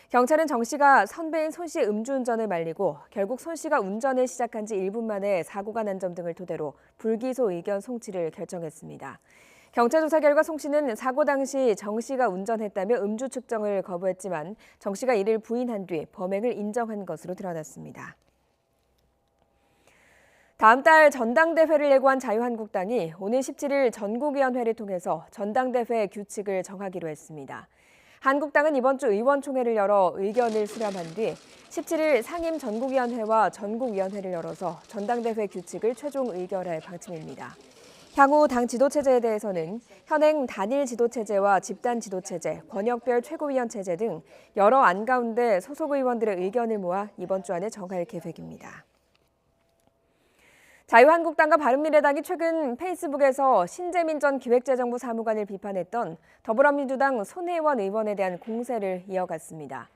경찰은 정 씨가 선배인 손 씨의 음주운전을 말리고 결국 손 씨가 운전을 시작한 지 1분 만에 사고가 난 점 등을 토대로 불기소 의견 송치를 결정했습니다. 경찰 조사 결과 송 씨는 사고 당시 정 씨가 운전했다며 음주 측정을 거부했지만 정 씨가 이를 부인한 뒤 범행을 인정한 것으로 드러났습니다. 다음 달 전당대회를 예고한 자유한국당이 오는 17일 전국위원회를 통해서 전당대회 규칙을 정하기로 했습니다. 한국당은 이번 주 의원총회를 열어 의견을 수렴한 뒤 17일 상임 전국위원회와 전국위원회를 열어서 전당대회 규칙을 최종 의결할 방침입니다. 향후 당 지도체제에 대해서는 현행 단일 지도체제와 집단 지도체제, 권역별 최고위원 체제 등 여러 안 가운데 소속 의원들의 의견을 모아 이번 주 안에 정할 계획입니다. 자유한국당과 바른미래당이 최근 페이스북에서 신재민 전 기획재정부 사무관을 비판했던 더불어민주당 손혜원 의원에 대한 공세를 이어갔습니다.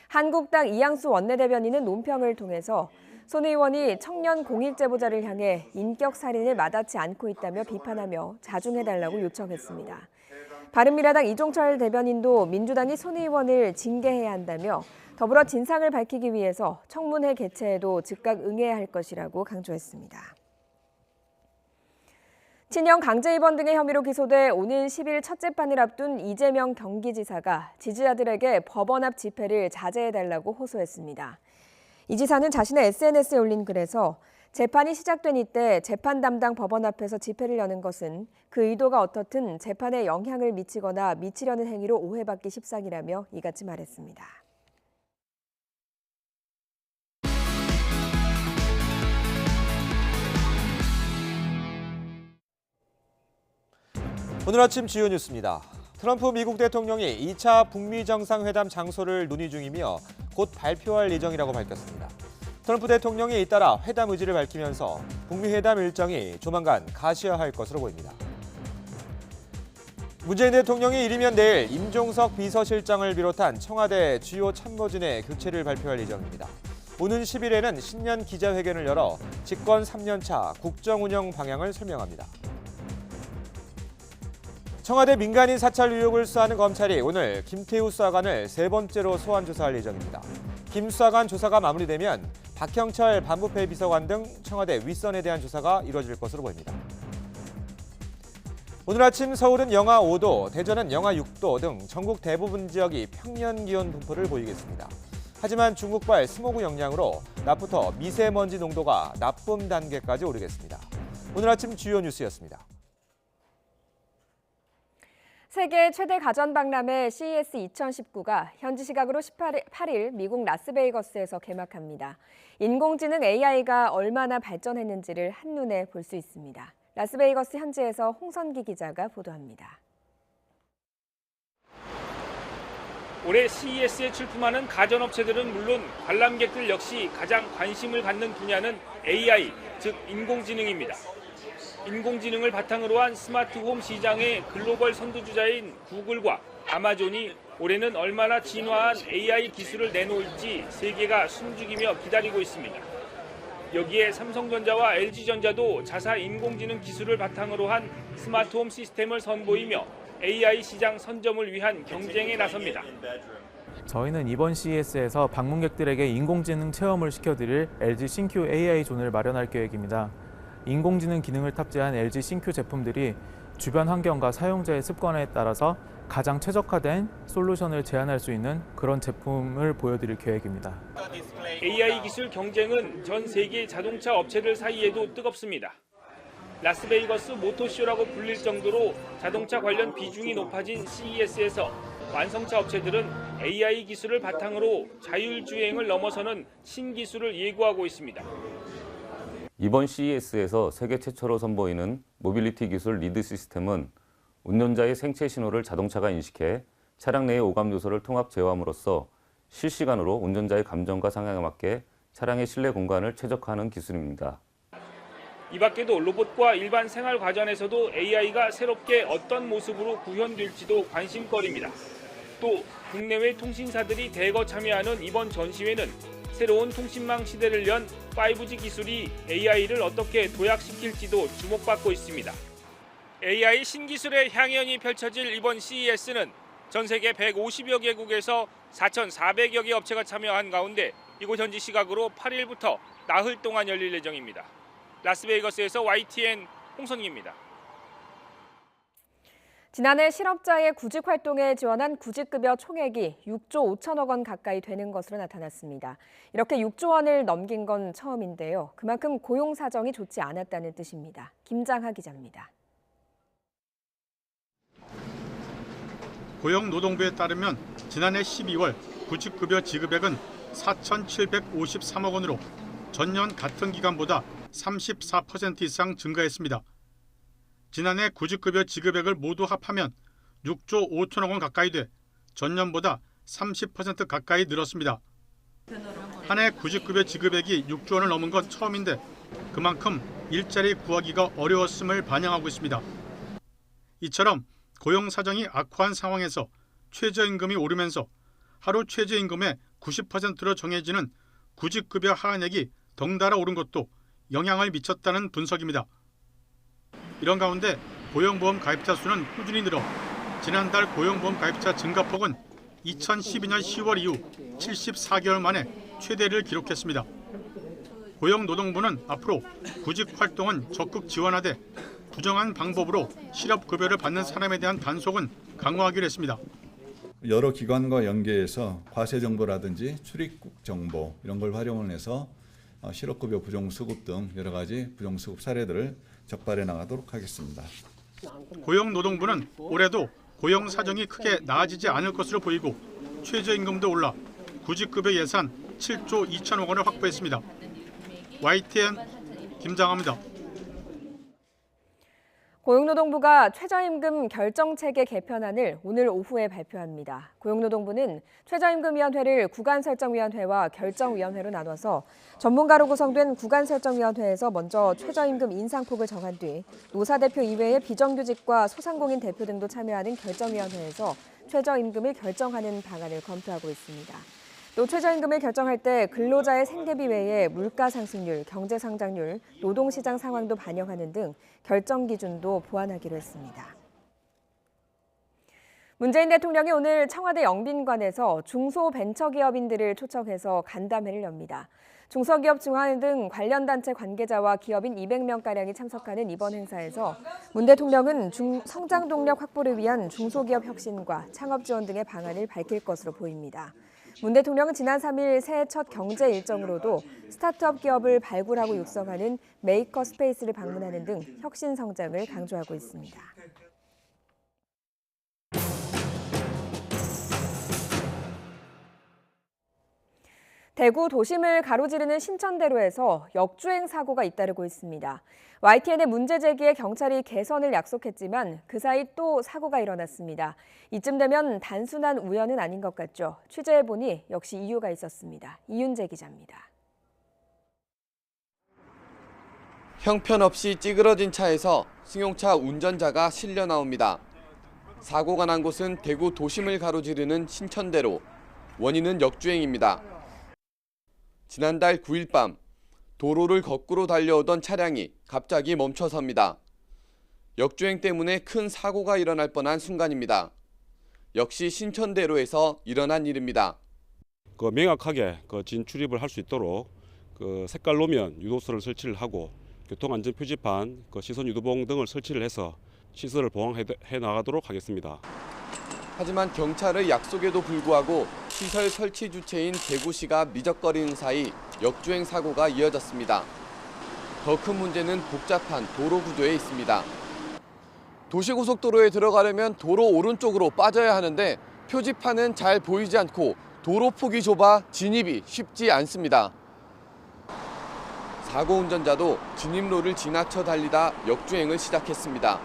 한국당 이양수 원내대변인은 논평을 통해서 손 의원이 청년 공익제보자를 향해 인격살인을 마다치 않고 있다며 비판하며 자중해달라고 요청했습니다. 바른미래당 이종철 대변인도 민주당이 손 의원을 징계해야 한다며 더불어 진상을 밝히기 위해서 청문회 개최에도 즉각 응해야 할 것이라고 강조했습니다. 친형 강제 입원 등의 혐의로 기소돼 오는 10일 첫 재판을 앞둔 이재명 경기지사가 지지자들에게 법원 앞 집회를 자제해달라고 호소했습니다. 이 지사는 자신의 SNS에 올린 글에서 재판이 시작된 이때 재판 담당 법원 앞에서 집회를 여는 것은 그 의도가 어떻든 재판에 영향을 미치거나 미치려는 행위로 오해받기 십상이라며 이같이 말했습니다. 오늘 아침 주요 뉴스입니다. 트럼프 미국 대통령이 2차 북미 정상회담 장소를 논의 중이며 곧 발표할 예정이라고 밝혔습니다. 트럼프 대통령이 잇따라 회담 의지를 밝히면서 북미 회담 일정이 조만간 가시화할 것으로 보입니다. 문재인 대통령이 이르면 내일 임종석 비서실장을 비롯한 청와대 주요 참모진의 교체를 발표할 예정입니다. 오는 10일에는 신년 기자회견을 열어 집권 3년차 국정운영 방향을 설명합니다. 청와대 민간인 사찰 의혹을 수사하는 검찰이 오늘 김태우 수사관을 세 번째로 소환 조사할 예정입니다. 김 수사관 조사가 마무리되면 박형철 반부패 비서관 등 청와대 윗선에 대한 조사가 이루어질 것으로 보입니다. 오늘 아침 서울은 영하 5도, 대전은 영하 6도 등 전국 대부분 지역이 평년 기온 분포를 보이겠습니다. 하지만 중국발 스모그 영향으로 낮부터 미세먼지 농도가 나쁨 단계까지 오르겠습니다. 오늘 아침 주요 뉴스였습니다. 세계 최대 가전 박람회 CES 2019가 현지 시각으로 8일 미국 라스베이거스에서 개막합니다. 인공지능 AI가 얼마나 발전했는지를 한눈에 볼 수 있습니다. 라스베이거스 현지에서 홍선기 기자가 보도합니다. 올해 CES에 출품하는 가전업체들은 물론 관람객들 역시 가장 관심을 갖는 분야는 AI, 즉 인공지능입니다. 인공지능을 바탕으로 한 스마트홈 시장의 글로벌 선두주자인 구글과 아마존이 올해는 얼마나 진화한 AI 기술을 내놓을지 세계가 숨죽이며 기다리고 있습니다. 여기에 삼성전자와 LG전자도 자사 인공지능 기술을 바탕으로 한 스마트홈 시스템을 선보이며 AI 시장 선점을 위한 경쟁에 나섭니다. 저희는 이번 CES에서 방문객들에게 인공지능 체험을 시켜드릴 LG 신큐 AI 존을 마련할 계획입니다. 인공지능 기능을 탑재한 LG 신큐 제품들이 주변 환경과 사용자의 습관에 따라서 가장 최적화된 솔루션을 제안할 수 있는 그런 제품을 보여드릴 계획입니다. AI 기술 경쟁은 전 세계 자동차 업체들 사이에도 뜨겁습니다. 라스베이거스 모터쇼라고 불릴 정도로 자동차 관련 비중이 높아진 CES에서 완성차 업체들은 AI 기술을 바탕으로 자율주행을 넘어서는 신기술을 예고하고 있습니다. 이번 CES에서 세계 최초로 선보이는 모빌리티 기술 리드 시스템은 운전자의 생체 신호를 자동차가 인식해 차량 내의 오감 요소를 통합 제어함으로써 실시간으로 운전자의 감정과 상황에 맞게 차량의 실내 공간을 최적화하는 기술입니다. 이 밖에도 로봇과 일반 생활 과정에서도 AI가 새롭게 어떤 모습으로 구현될지도 관심거리입니다. 또 국내외 통신사들이 대거 참여하는 이번 전시회는 새로운 통신망 시대를 연 5G 기술이 AI를 어떻게 도약시킬지도 주목받고 있습니다. AI 신기술의 향연이 펼쳐질 이번 CES는 전 세계 150여 개국에서 4,400여 개 업체가 참여한 가운데 이곳 현지 시각으로 8일부터 나흘 동안 열릴 예정입니다. 라스베이거스에서 YTN 홍성희입니다. 지난해 실업자의 구직 활동에 지원한 구직급여 총액이 6조 5천억 원 가까이 되는 것으로 나타났습니다. 이렇게 6조 원을 넘긴 건 처음인데요. 그만큼 고용 사정이 좋지 않았다는 뜻입니다. 김장하 기자입니다. 고용노동부에 따르면 지난해 12월 구직급여 지급액은 4,753억 원으로 전년 같은 기간보다 34% 이상 증가했습니다. 지난해 구직급여 지급액을 모두 합하면 6조 5천억 원 가까이 돼 전년보다 30% 가까이 늘었습니다. 한 해 구직급여 지급액이 6조 원을 넘은 건 처음인데 그만큼 일자리 구하기가 어려웠음을 반영하고 있습니다. 이처럼 고용 사정이 악화한 상황에서 최저임금이 오르면서 하루 최저임금의 90%로 정해지는 구직급여 하한액이 덩달아 오른 것도 영향을 미쳤다는 분석입니다. 이런 가운데 고용보험 가입자 수는 꾸준히 늘어 지난달 고용보험 가입자 증가폭은 2012년 10월 이후 74개월 만에 최대를 기록했습니다. 고용노동부는 앞으로 구직 활동은 적극 지원하되 부정한 방법으로 실업급여를 받는 사람에 대한 단속은 강화하기로 했습니다. 여러 기관과 연계해서 과세 정보라든지 출입국 정보 이런 걸 활용을 해서 실업급여 부정수급 등 여러 가지 부정수급 사례들을 적발해 나가도록 하겠습니다. 고용노동부는 올해도 고용 사정이 크게 나아지지 않을 것으로 보이고 최저임금도 올라 구직급여 예산 7조 2천억 원을 확보했습니다. YTN 김장하입니다. 고용노동부가 최저임금 결정체계 개편안을 오늘 오후에 발표합니다. 고용노동부는 최저임금위원회를 구간설정위원회와 결정위원회로 나눠서 전문가로 구성된 구간설정위원회에서 먼저 최저임금 인상폭을 정한 뒤 노사대표 이외의 비정규직과 소상공인 대표 등도 참여하는 결정위원회에서 최저임금을 결정하는 방안을 검토하고 있습니다. 또 최저임금을 결정할 때 근로자의 생계비 외에 물가 상승률, 경제 성장률, 노동시장 상황도 반영하는 등 결정 기준도 보완하기로 했습니다. 문재인 대통령이 오늘 청와대 영빈관에서 중소벤처기업인들을 초청해서 간담회를 엽니다. 중소기업 중화회 등 관련 단체 관계자와 기업인 200명가량이 참석하는 이번 행사에서 문 대통령은 성장 동력 확보를 위한 중소기업 혁신과 창업 지원 등의 방안을 밝힐 것으로 보입니다. 문 대통령은 지난 3일 새해 첫 경제 일정으로도 스타트업 기업을 발굴하고 육성하는 메이커 스페이스를 방문하는 등 혁신 성장을 강조하고 있습니다. 대구 도심을 가로지르는 신천대로에서 역주행 사고가 잇따르고 있습니다. YTN의 문제 제기에 경찰이 개선을 약속했지만 그 사이 또 사고가 일어났습니다. 이쯤 되면 단순한 우연은 아닌 것 같죠. 취재해보니 역시 이유가 있었습니다. 이윤재 기자입니다. 형편없이 찌그러진 차에서 승용차 운전자가 실려 나옵니다. 사고가 난 곳은 대구 도심을 가로지르는 신천대로. 원인은 역주행입니다. 지난달 9일 밤 도로를 거꾸로 달려오던 차량이 갑자기 멈춰섭니다. 역주행 때문에 큰 사고가 일어날 뻔한 순간입니다. 역시 신천대로에서 일어난 일입니다. 명확하게 진출입을 할 수 있도록 색깔 노면 유도선을 설치를 하고 교통안전 표지판, 시선 유도봉 등을 설치를 해서 시설을 보강해 나가도록 하겠습니다. 하지만 경찰의 약속에도 불구하고 시설 설치 주체인 대구시가 미적거리는 사이 역주행 사고가 이어졌습니다. 더 큰 문제는 복잡한 도로 구조에 있습니다. 도시고속도로에 들어가려면 도로 오른쪽으로 빠져야 하는데 표지판은 잘 보이지 않고 도로 폭이 좁아 진입이 쉽지 않습니다. 사고 운전자도 진입로를 지나쳐 달리다 역주행을 시작했습니다.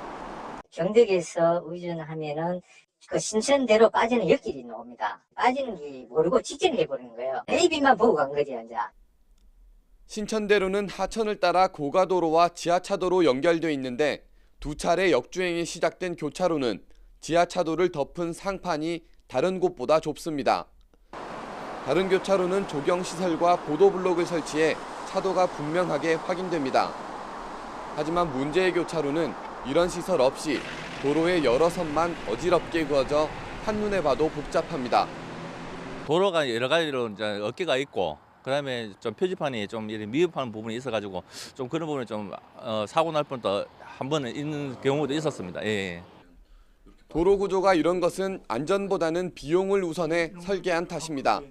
경력에서 우회전하면은 그 신천대로 빠지는 옆길이 나옵니다. 빠지는 길 모르고 직진을 해버리는 거예요. A빔만 보고 간 거지 이제. 신천대로는 하천을 따라 고가도로와 지하차도로 연결돼 있는데 두 차례 역주행이 시작된 교차로는 지하차도를 덮은 상판이 다른 곳보다 좁습니다. 다른 교차로는 조경시설과 보도블록을 설치해 차도가 분명하게 확인됩니다. 하지만 문제의 교차로는 이런 시설 없이 도로의 여러 선만 어지럽게 그어져 한눈에 봐도 복잡합니다. 도로가 여러 가지로 이제 어깨가 있고 그다음에 좀 표지판이 좀 이렇게 미흡한 부분이 있어가지고 좀 그런 부분이 좀 사고 날 뻔도 한 번은 있는 경우도 있었습니다. 예. 도로 구조가 이런 것은 안전보다는 비용을 우선해 설계한 탓입니다.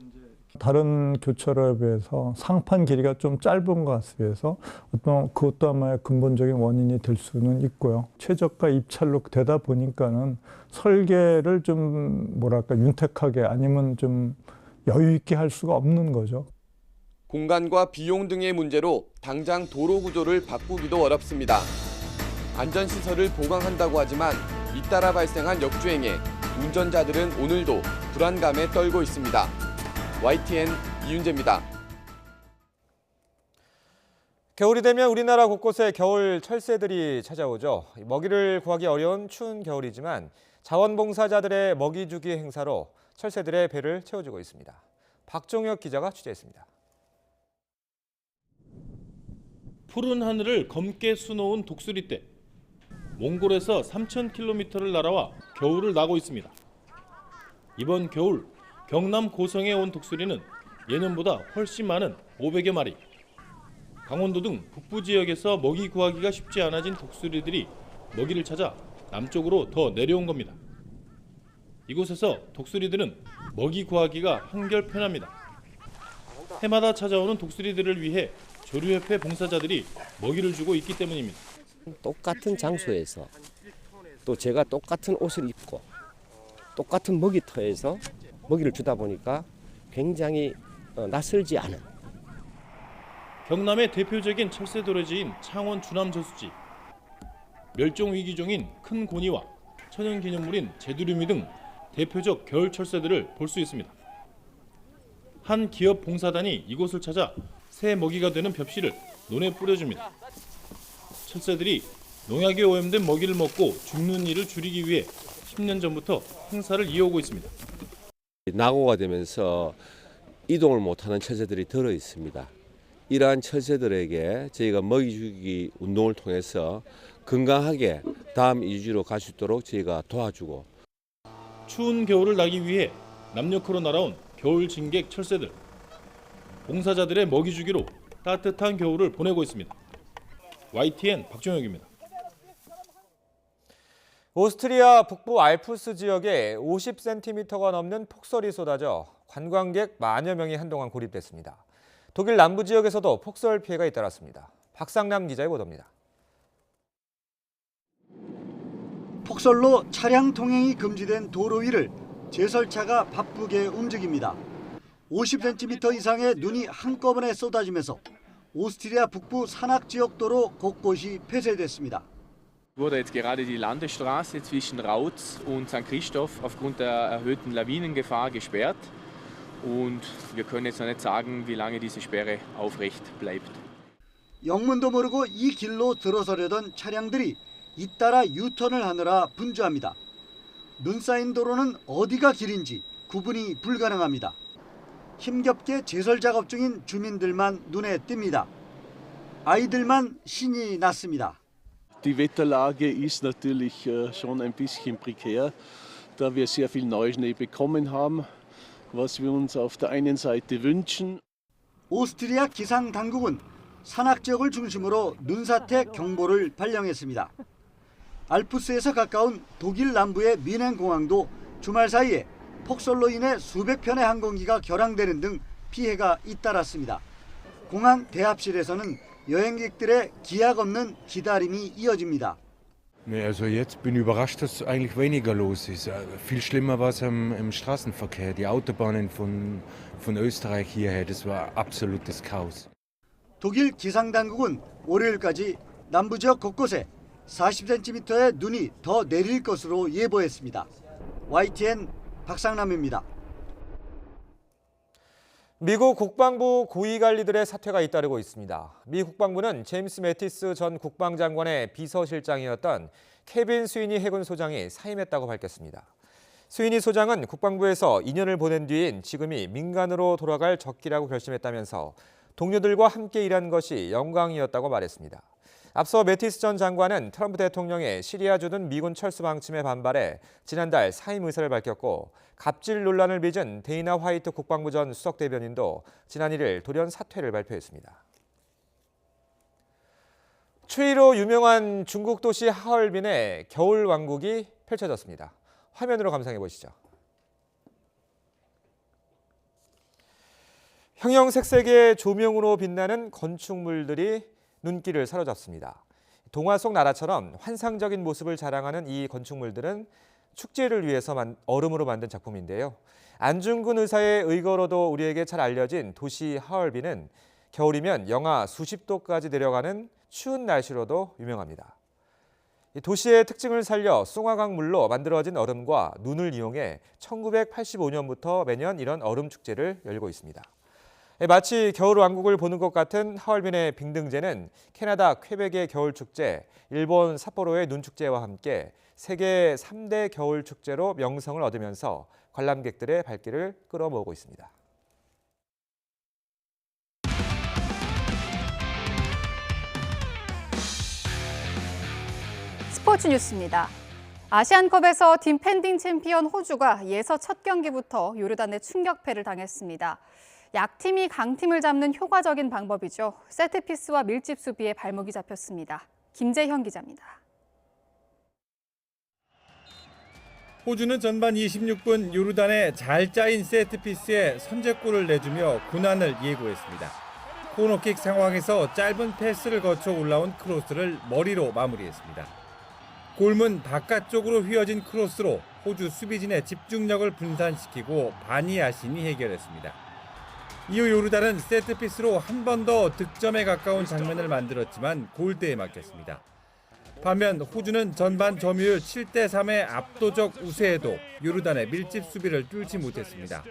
다른 교차로에 비해서 상판 길이가 좀 짧은 것에 비해서 어떤 그것도 아마 근본적인 원인이 될 수는 있고요. 최저가 입찰로 되다 보니까는 설계를 좀 뭐랄까 윤택하게 아니면 좀 여유 있게 할 수가 없는 거죠. 공간과 비용 등의 문제로 당장 도로 구조를 바꾸기도 어렵습니다. 안전시설을 보강한다고 하지만 잇따라 발생한 역주행에 운전자들은 오늘도 불안감에 떨고 있습니다. YTN 이윤재입니다. 겨울이 되면 우리나라 곳곳에 겨울 철새들이 찾아오죠. 먹이를 구하기 어려운 추운 겨울이지만 자원봉사자들의 먹이 주기 행사로 철새들의 배를 채워주고 있습니다. 박종혁 기자가 취재했습니다. 푸른 하늘을 검게 수놓은 독수리떼. 몽골에서 3,000km를 날아와 겨울을 나고 있습니다. 이번 겨울 경남 고성에 온 독수리는 예년보다 훨씬 많은 500여 마리. 강원도 등 북부 지역에서 먹이 구하기가 쉽지 않아진 독수리들이 먹이를 찾아 남쪽으로 더 내려온 겁니다. 이곳에서 독수리들은 먹이 구하기가 한결 편합니다. 해마다 찾아오는 독수리들을 위해 조류협회 봉사자들이 먹이를 주고 있기 때문입니다. 똑같은 장소에서 또 제가 똑같은 옷을 입고 똑같은 먹이터에서 먹이를 주다 보니까 굉장히 낯설지 않은. 경남의 대표적인 철새 도래지인 창원 주남 저수지. 멸종 위기종인 큰 고니와 천연기념물인 제두류미 등 대표적 겨울 철새들을 볼 수 있습니다. 한 기업 봉사단이 이곳을 찾아 새 먹이가 되는 벽실을 논에 뿌려줍니다. 철새들이 농약에 오염된 먹이를 먹고 죽는 일을 줄이기 위해 10년 전부터 행사를 이어오고 있습니다. 낙오가 되면서 이동을 못하는 철새들이 들어 있습니다. 이러한 철새들에게 저희가 먹이 주기 운동을 통해서 건강하게 다음 이주로 갈 수 있도록 저희가 도와주고. 추운 겨울을 나기 위해 남녘으로 날아온 겨울 진객 철새들. 봉사자들의 먹이 주기로 따뜻한 겨울을 보내고 있습니다. YTN 박종혁입니다. 오스트리아 북부 알프스 지역에 50cm가 넘는 폭설이 쏟아져 관광객 만여 명이 한동안 고립됐습니다. 독일 남부 지역에서도 폭설 피해가 잇따랐습니다. 박상남 기자의 보도입니다. 폭설로 차량 통행이 금지된 도로 위를 제설차가 바쁘게 움직입니다. 50cm 이상의 눈이 한꺼번에 쏟아지면서 오스트리아 북부 산악 지역 도로 곳곳이 폐쇄됐습니다. Wurde jetzt gerade die Landesstraße zwischen Rautz und St. Christoph aufgrund der erhöhten Lawinengefahr gesperrt. Und wir können jetzt noch nicht sagen, wie lange diese Sperre aufrecht bleibt. 영문도 모르고 이 길로 들어서려던 차량들이 잇따라 유턴을 하느라 분주합니다. 눈 쌓인 도로는 어디가 길인지 구분이 불가능합니다. 힘겹게 제설 작업 중인 주민들만 눈에 띕니다. 아이들만 신이 났습니다. Die Wetterlage ist natürlich schon ein bisschen prekär, da wir sehr viel Neuschnee bekommen haben, was wir uns auf der einen Seite wünschen. 오스트리아 기상 당국은 산악 지역을 중심으로 눈사태 경보를 발령했습니다. 알프스에서 가까운 독일 남부의 미넨 공항도 주말 사이에 폭설로 인해 수백 편의 항공기가 결항되는 등 피해가 잇따랐습니다. 공항 대합실에서는 여행객들의 기약 없는 기다림이 이어집니다. Nee, also jetzt bin ich überrascht, dass eigentlich weniger los ist. Viel schlimmer war es im Straßenverkehr. Die Autobahnen von Österreich hierher, das war absolutes Chaos. 독일 기상당국은 월요일까지 남부 지역 곳곳에 40cm의 눈이 더 내릴 것으로 예보했습니다. YTN 박상남입니다. 미국 국방부 고위 관리들의 사퇴가 잇따르고 있습니다. 미 국방부는 제임스 매티스 전 국방장관의 비서실장이었던 케빈 스위니 해군 소장이 사임했다고 밝혔습니다. 스위니 소장은 국방부에서 2년을 보낸 뒤인 지금이 민간으로 돌아갈 적기라고 결심했다면서 동료들과 함께 일한 것이 영광이었다고 말했습니다. 앞서 매티스 전 장관은 트럼프 대통령의 시리아 주둔 미군 철수 방침에 반발해 지난달 사임 의사를 밝혔고 갑질 논란을 빚은 데이나 화이트 국방부 전 수석 대변인도 지난 1일 돌연 사퇴를 발표했습니다. 추위로 유명한 중국 도시 하얼빈의 겨울 왕국이 펼쳐졌습니다. 화면으로 감상해 보시죠. 형형색색의 조명으로 빛나는 건축물들이 눈길을 사로잡습니다. 동화 속 나라처럼 환상적인 모습을 자랑하는 이 건축물들은 축제를 위해서 얼음으로 만든 작품인데요. 안중근 의사의 의거로도 우리에게 잘 알려진 도시 하얼빈은 겨울이면 영하 수십 도까지 내려가는 추운 날씨로도 유명합니다. 도시의 특징을 살려 숭화강 물로 만들어진 얼음과 눈을 이용해 1985년부터 매년 이런 얼음 축제를 열고 있습니다. 마치 겨울 왕국을 보는 것 같은 하얼빈의 빙등제는 캐나다 퀘벡의 겨울축제, 일본 삿포로의 눈축제와 함께 세계 3대 겨울축제로 명성을 얻으면서 관람객들의 발길을 끌어모으고 있습니다. 스포츠 뉴스입니다. 아시안컵에서 디펜딩 챔피언 호주가 예서 첫 경기부터 요르단의 충격패를 당했습니다. 약팀이 강팀을 잡는 효과적인 방법이죠. 세트피스와 밀집 수비에 발목이 잡혔습니다. 김재현 기자입니다. 호주는 전반 26분 요르단의 잘 짜인 세트피스에 선제골을 내주며 고난을 예고했습니다. 코너킥 상황에서 짧은 패스를 거쳐 올라온 크로스를 머리로 마무리했습니다. 골문 바깥쪽으로 휘어진 크로스로 호주 수비진의 집중력을 분산시키고 바니 야신이 해결했습니다. 이후 요르단은 세트피스로 한 번 더 득점에 가까운 장면을 만들었지만 골대에 막혔습니다. 반면 호주는 전반 점유율 7대3의 압도적 우세에도 요르단의 밀집 수비를 뚫지 못했습니다.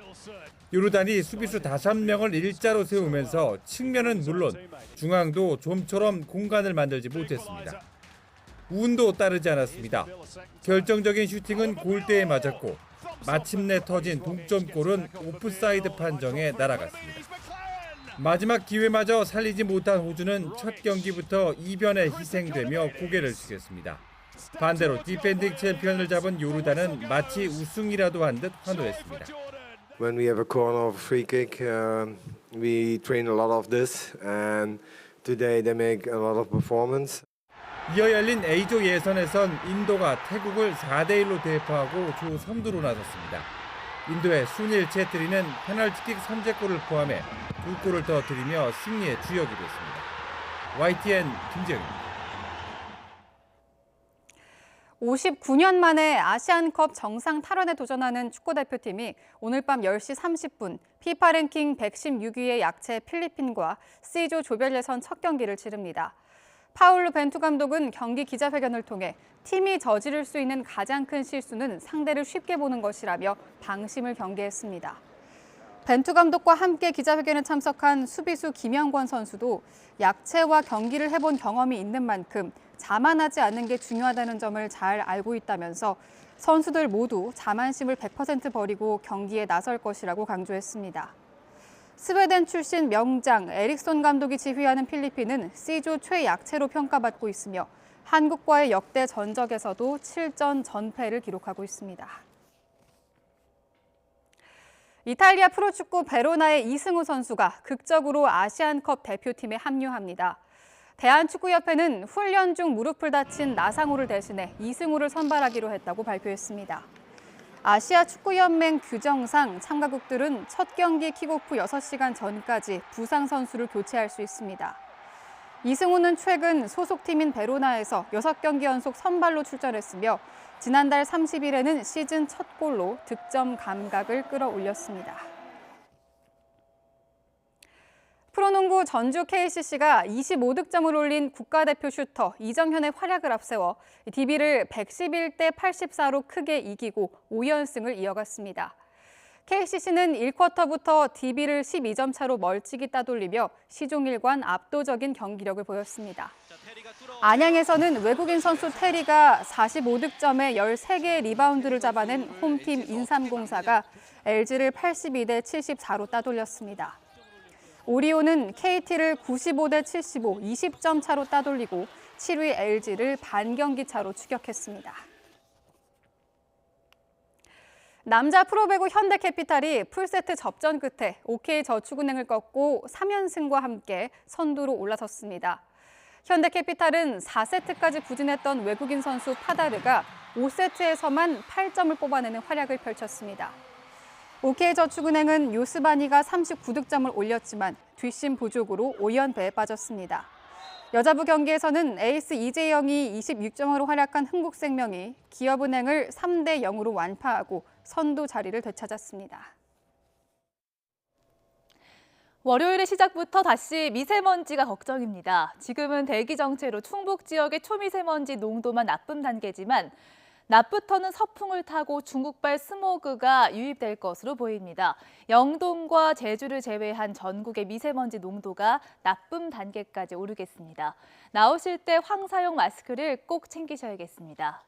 요르단이 수비수 5명을 일자로 세우면서 측면은 물론 중앙도 좀처럼 공간을 만들지 못했습니다. 운도 따르지 않았습니다. 결정적인 슈팅은 골대에 맞았고 마침내 터진 동점골은 오프사이드 판정에 날아갔습니다. 마지막 기회마저 살리지 못한 호주는 첫 경기부터 이변에 희생되며 고개를 숙였습니다. 반대로 디펜딩 챔피언을 잡은 요르단은 마치 우승이라도 한 듯 환호했습니다. When we have a corner or free kick, we train a lot of this, and today they make a lot of performance. 이어 열린 A조 예선에선 인도가 태국을 4대1로 대파하고 조 선두로 나섰습니다. 인도의 수닐 체트리는 페널티킥 선제골을 포함해 2골을 터뜨리며 승리의 주역이 됐습니다. YTN 김재영입니다. 59년 만에 아시안컵 정상 탈환에 도전하는 축구대표팀이 오늘 밤 10시 30분 피파 랭킹 116위의 약체 필리핀과 C조 조별 예선 첫 경기를 치릅니다. 파울루 벤투 감독은 경기 기자회견을 통해 팀이 저지를 수 있는 가장 큰 실수는 상대를 쉽게 보는 것이라며 방심을 경계했습니다. 벤투 감독과 함께 기자회견에 참석한 수비수 김영권 선수도 약체와 경기를 해본 경험이 있는 만큼 자만하지 않는 게 중요하다는 점을 잘 알고 있다면서 선수들 모두 자만심을 100% 버리고 경기에 나설 것이라고 강조했습니다. 스웨덴 출신 명장 에릭손 감독이 지휘하는 필리핀은 C조 최약체로 평가받고 있으며 한국과의 역대 전적에서도 7전 전패를 기록하고 있습니다. 이탈리아 프로축구 베로나의 이승우 선수가 극적으로 아시안컵 대표팀에 합류합니다. 대한축구협회는 훈련 중 무릎을 다친 나상호를 대신해 이승우를 선발하기로 했다고 발표했습니다. 아시아 축구연맹 규정상 참가국들은 첫 경기 킥오프 6시간 전까지 부상 선수를 교체할 수 있습니다. 이승우는 최근 소속팀인 베로나에서 6경기 연속 선발로 출전했으며 지난달 30일에는 시즌 첫 골로 득점 감각을 끌어올렸습니다. 프로농구 전주 KCC가 25득점을 올린 국가대표 슈터 이정현의 활약을 앞세워 DB를 111대 84로 크게 이기고 5연승을 이어갔습니다. KCC는 1쿼터부터 DB를 12점 차로 멀찍이 따돌리며 시종일관 압도적인 경기력을 보였습니다. 안양에서는 외국인 선수 테리가 45득점에 13개의 리바운드를 잡아낸 홈팀 인삼공사가 LG를 82대 74로 따돌렸습니다. 오리온은 KT를 95대 75, 20점 차로 따돌리고 7위 LG를 반경기 차로 추격했습니다. 남자 프로배구 현대캐피탈이 풀세트 접전 끝에 OK저축은행을 꺾고 3연승과 함께 선두로 올라섰습니다. 현대캐피탈은 4세트까지 부진했던 외국인 선수 파다르가 5세트에서만 8점을 뽑아내는 활약을 펼쳤습니다. OK저축은행은 요스바니가 39득점을 올렸지만 뒷심 부족으로 5연패에 빠졌습니다. 여자부 경기에서는 에이스 이재영이 26점으로 활약한 흥국생명이 기업은행을 3대 0으로 완파하고 선두 자리를 되찾았습니다. 월요일의 시작부터 다시 미세먼지가 걱정입니다. 지금은 대기 정체로 충북 지역의 초미세먼지 농도만 나쁨 단계지만 낮부터는 서풍을 타고 중국발 스모그가 유입될 것으로 보입니다. 영동과 제주를 제외한 전국의 미세먼지 농도가 나쁨 단계까지 오르겠습니다. 나오실 때 황사용 마스크를 꼭 챙기셔야겠습니다.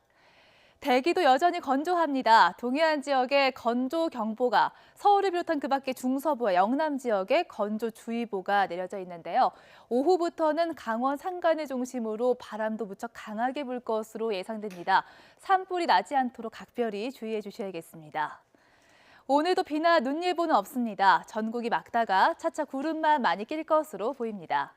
대기도 여전히 건조합니다. 동해안 지역에 건조경보가, 서울을 비롯한 그 밖의 중서부와 영남 지역에 건조주의보가 내려져 있는데요. 오후부터는 강원 산간을 중심으로 바람도 무척 강하게 불 것으로 예상됩니다. 산불이 나지 않도록 각별히 주의해 주셔야겠습니다. 오늘도 비나 눈 예보는 없습니다. 전국이 맑다가 차차 구름만 많이 낄 것으로 보입니다.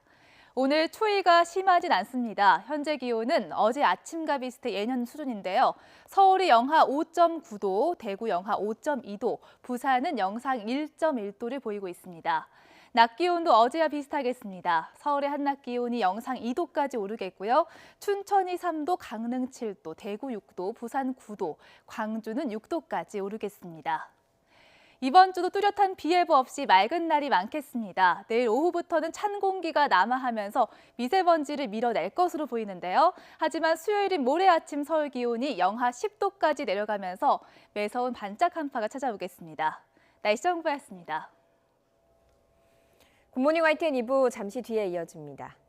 오늘 추위가 심하진 않습니다. 현재 기온은 어제 아침과 비슷해 예년 수준인데요. 서울이 영하 5.9도, 대구 영하 5.2도, 부산은 영상 1.1도를 보이고 있습니다. 낮 기온도 어제와 비슷하겠습니다. 서울의 한낮 기온이 영상 2도까지 오르겠고요. 춘천이 3도, 강릉 7도, 대구 6도, 부산 9도, 광주는 6도까지 오르겠습니다. 이번 주도 뚜렷한 비 예보 없이 맑은 날이 많겠습니다. 내일 오후부터는 찬 공기가 남하하면서 미세먼지를 밀어낼 것으로 보이는데요. 하지만 수요일인 모레 아침 서울 기온이 영하 10도까지 내려가면서 매서운 반짝 한파가 찾아오겠습니다. 날씨 정보였습니다. 굿모닝 YTN 2부 잠시 뒤에 이어집니다.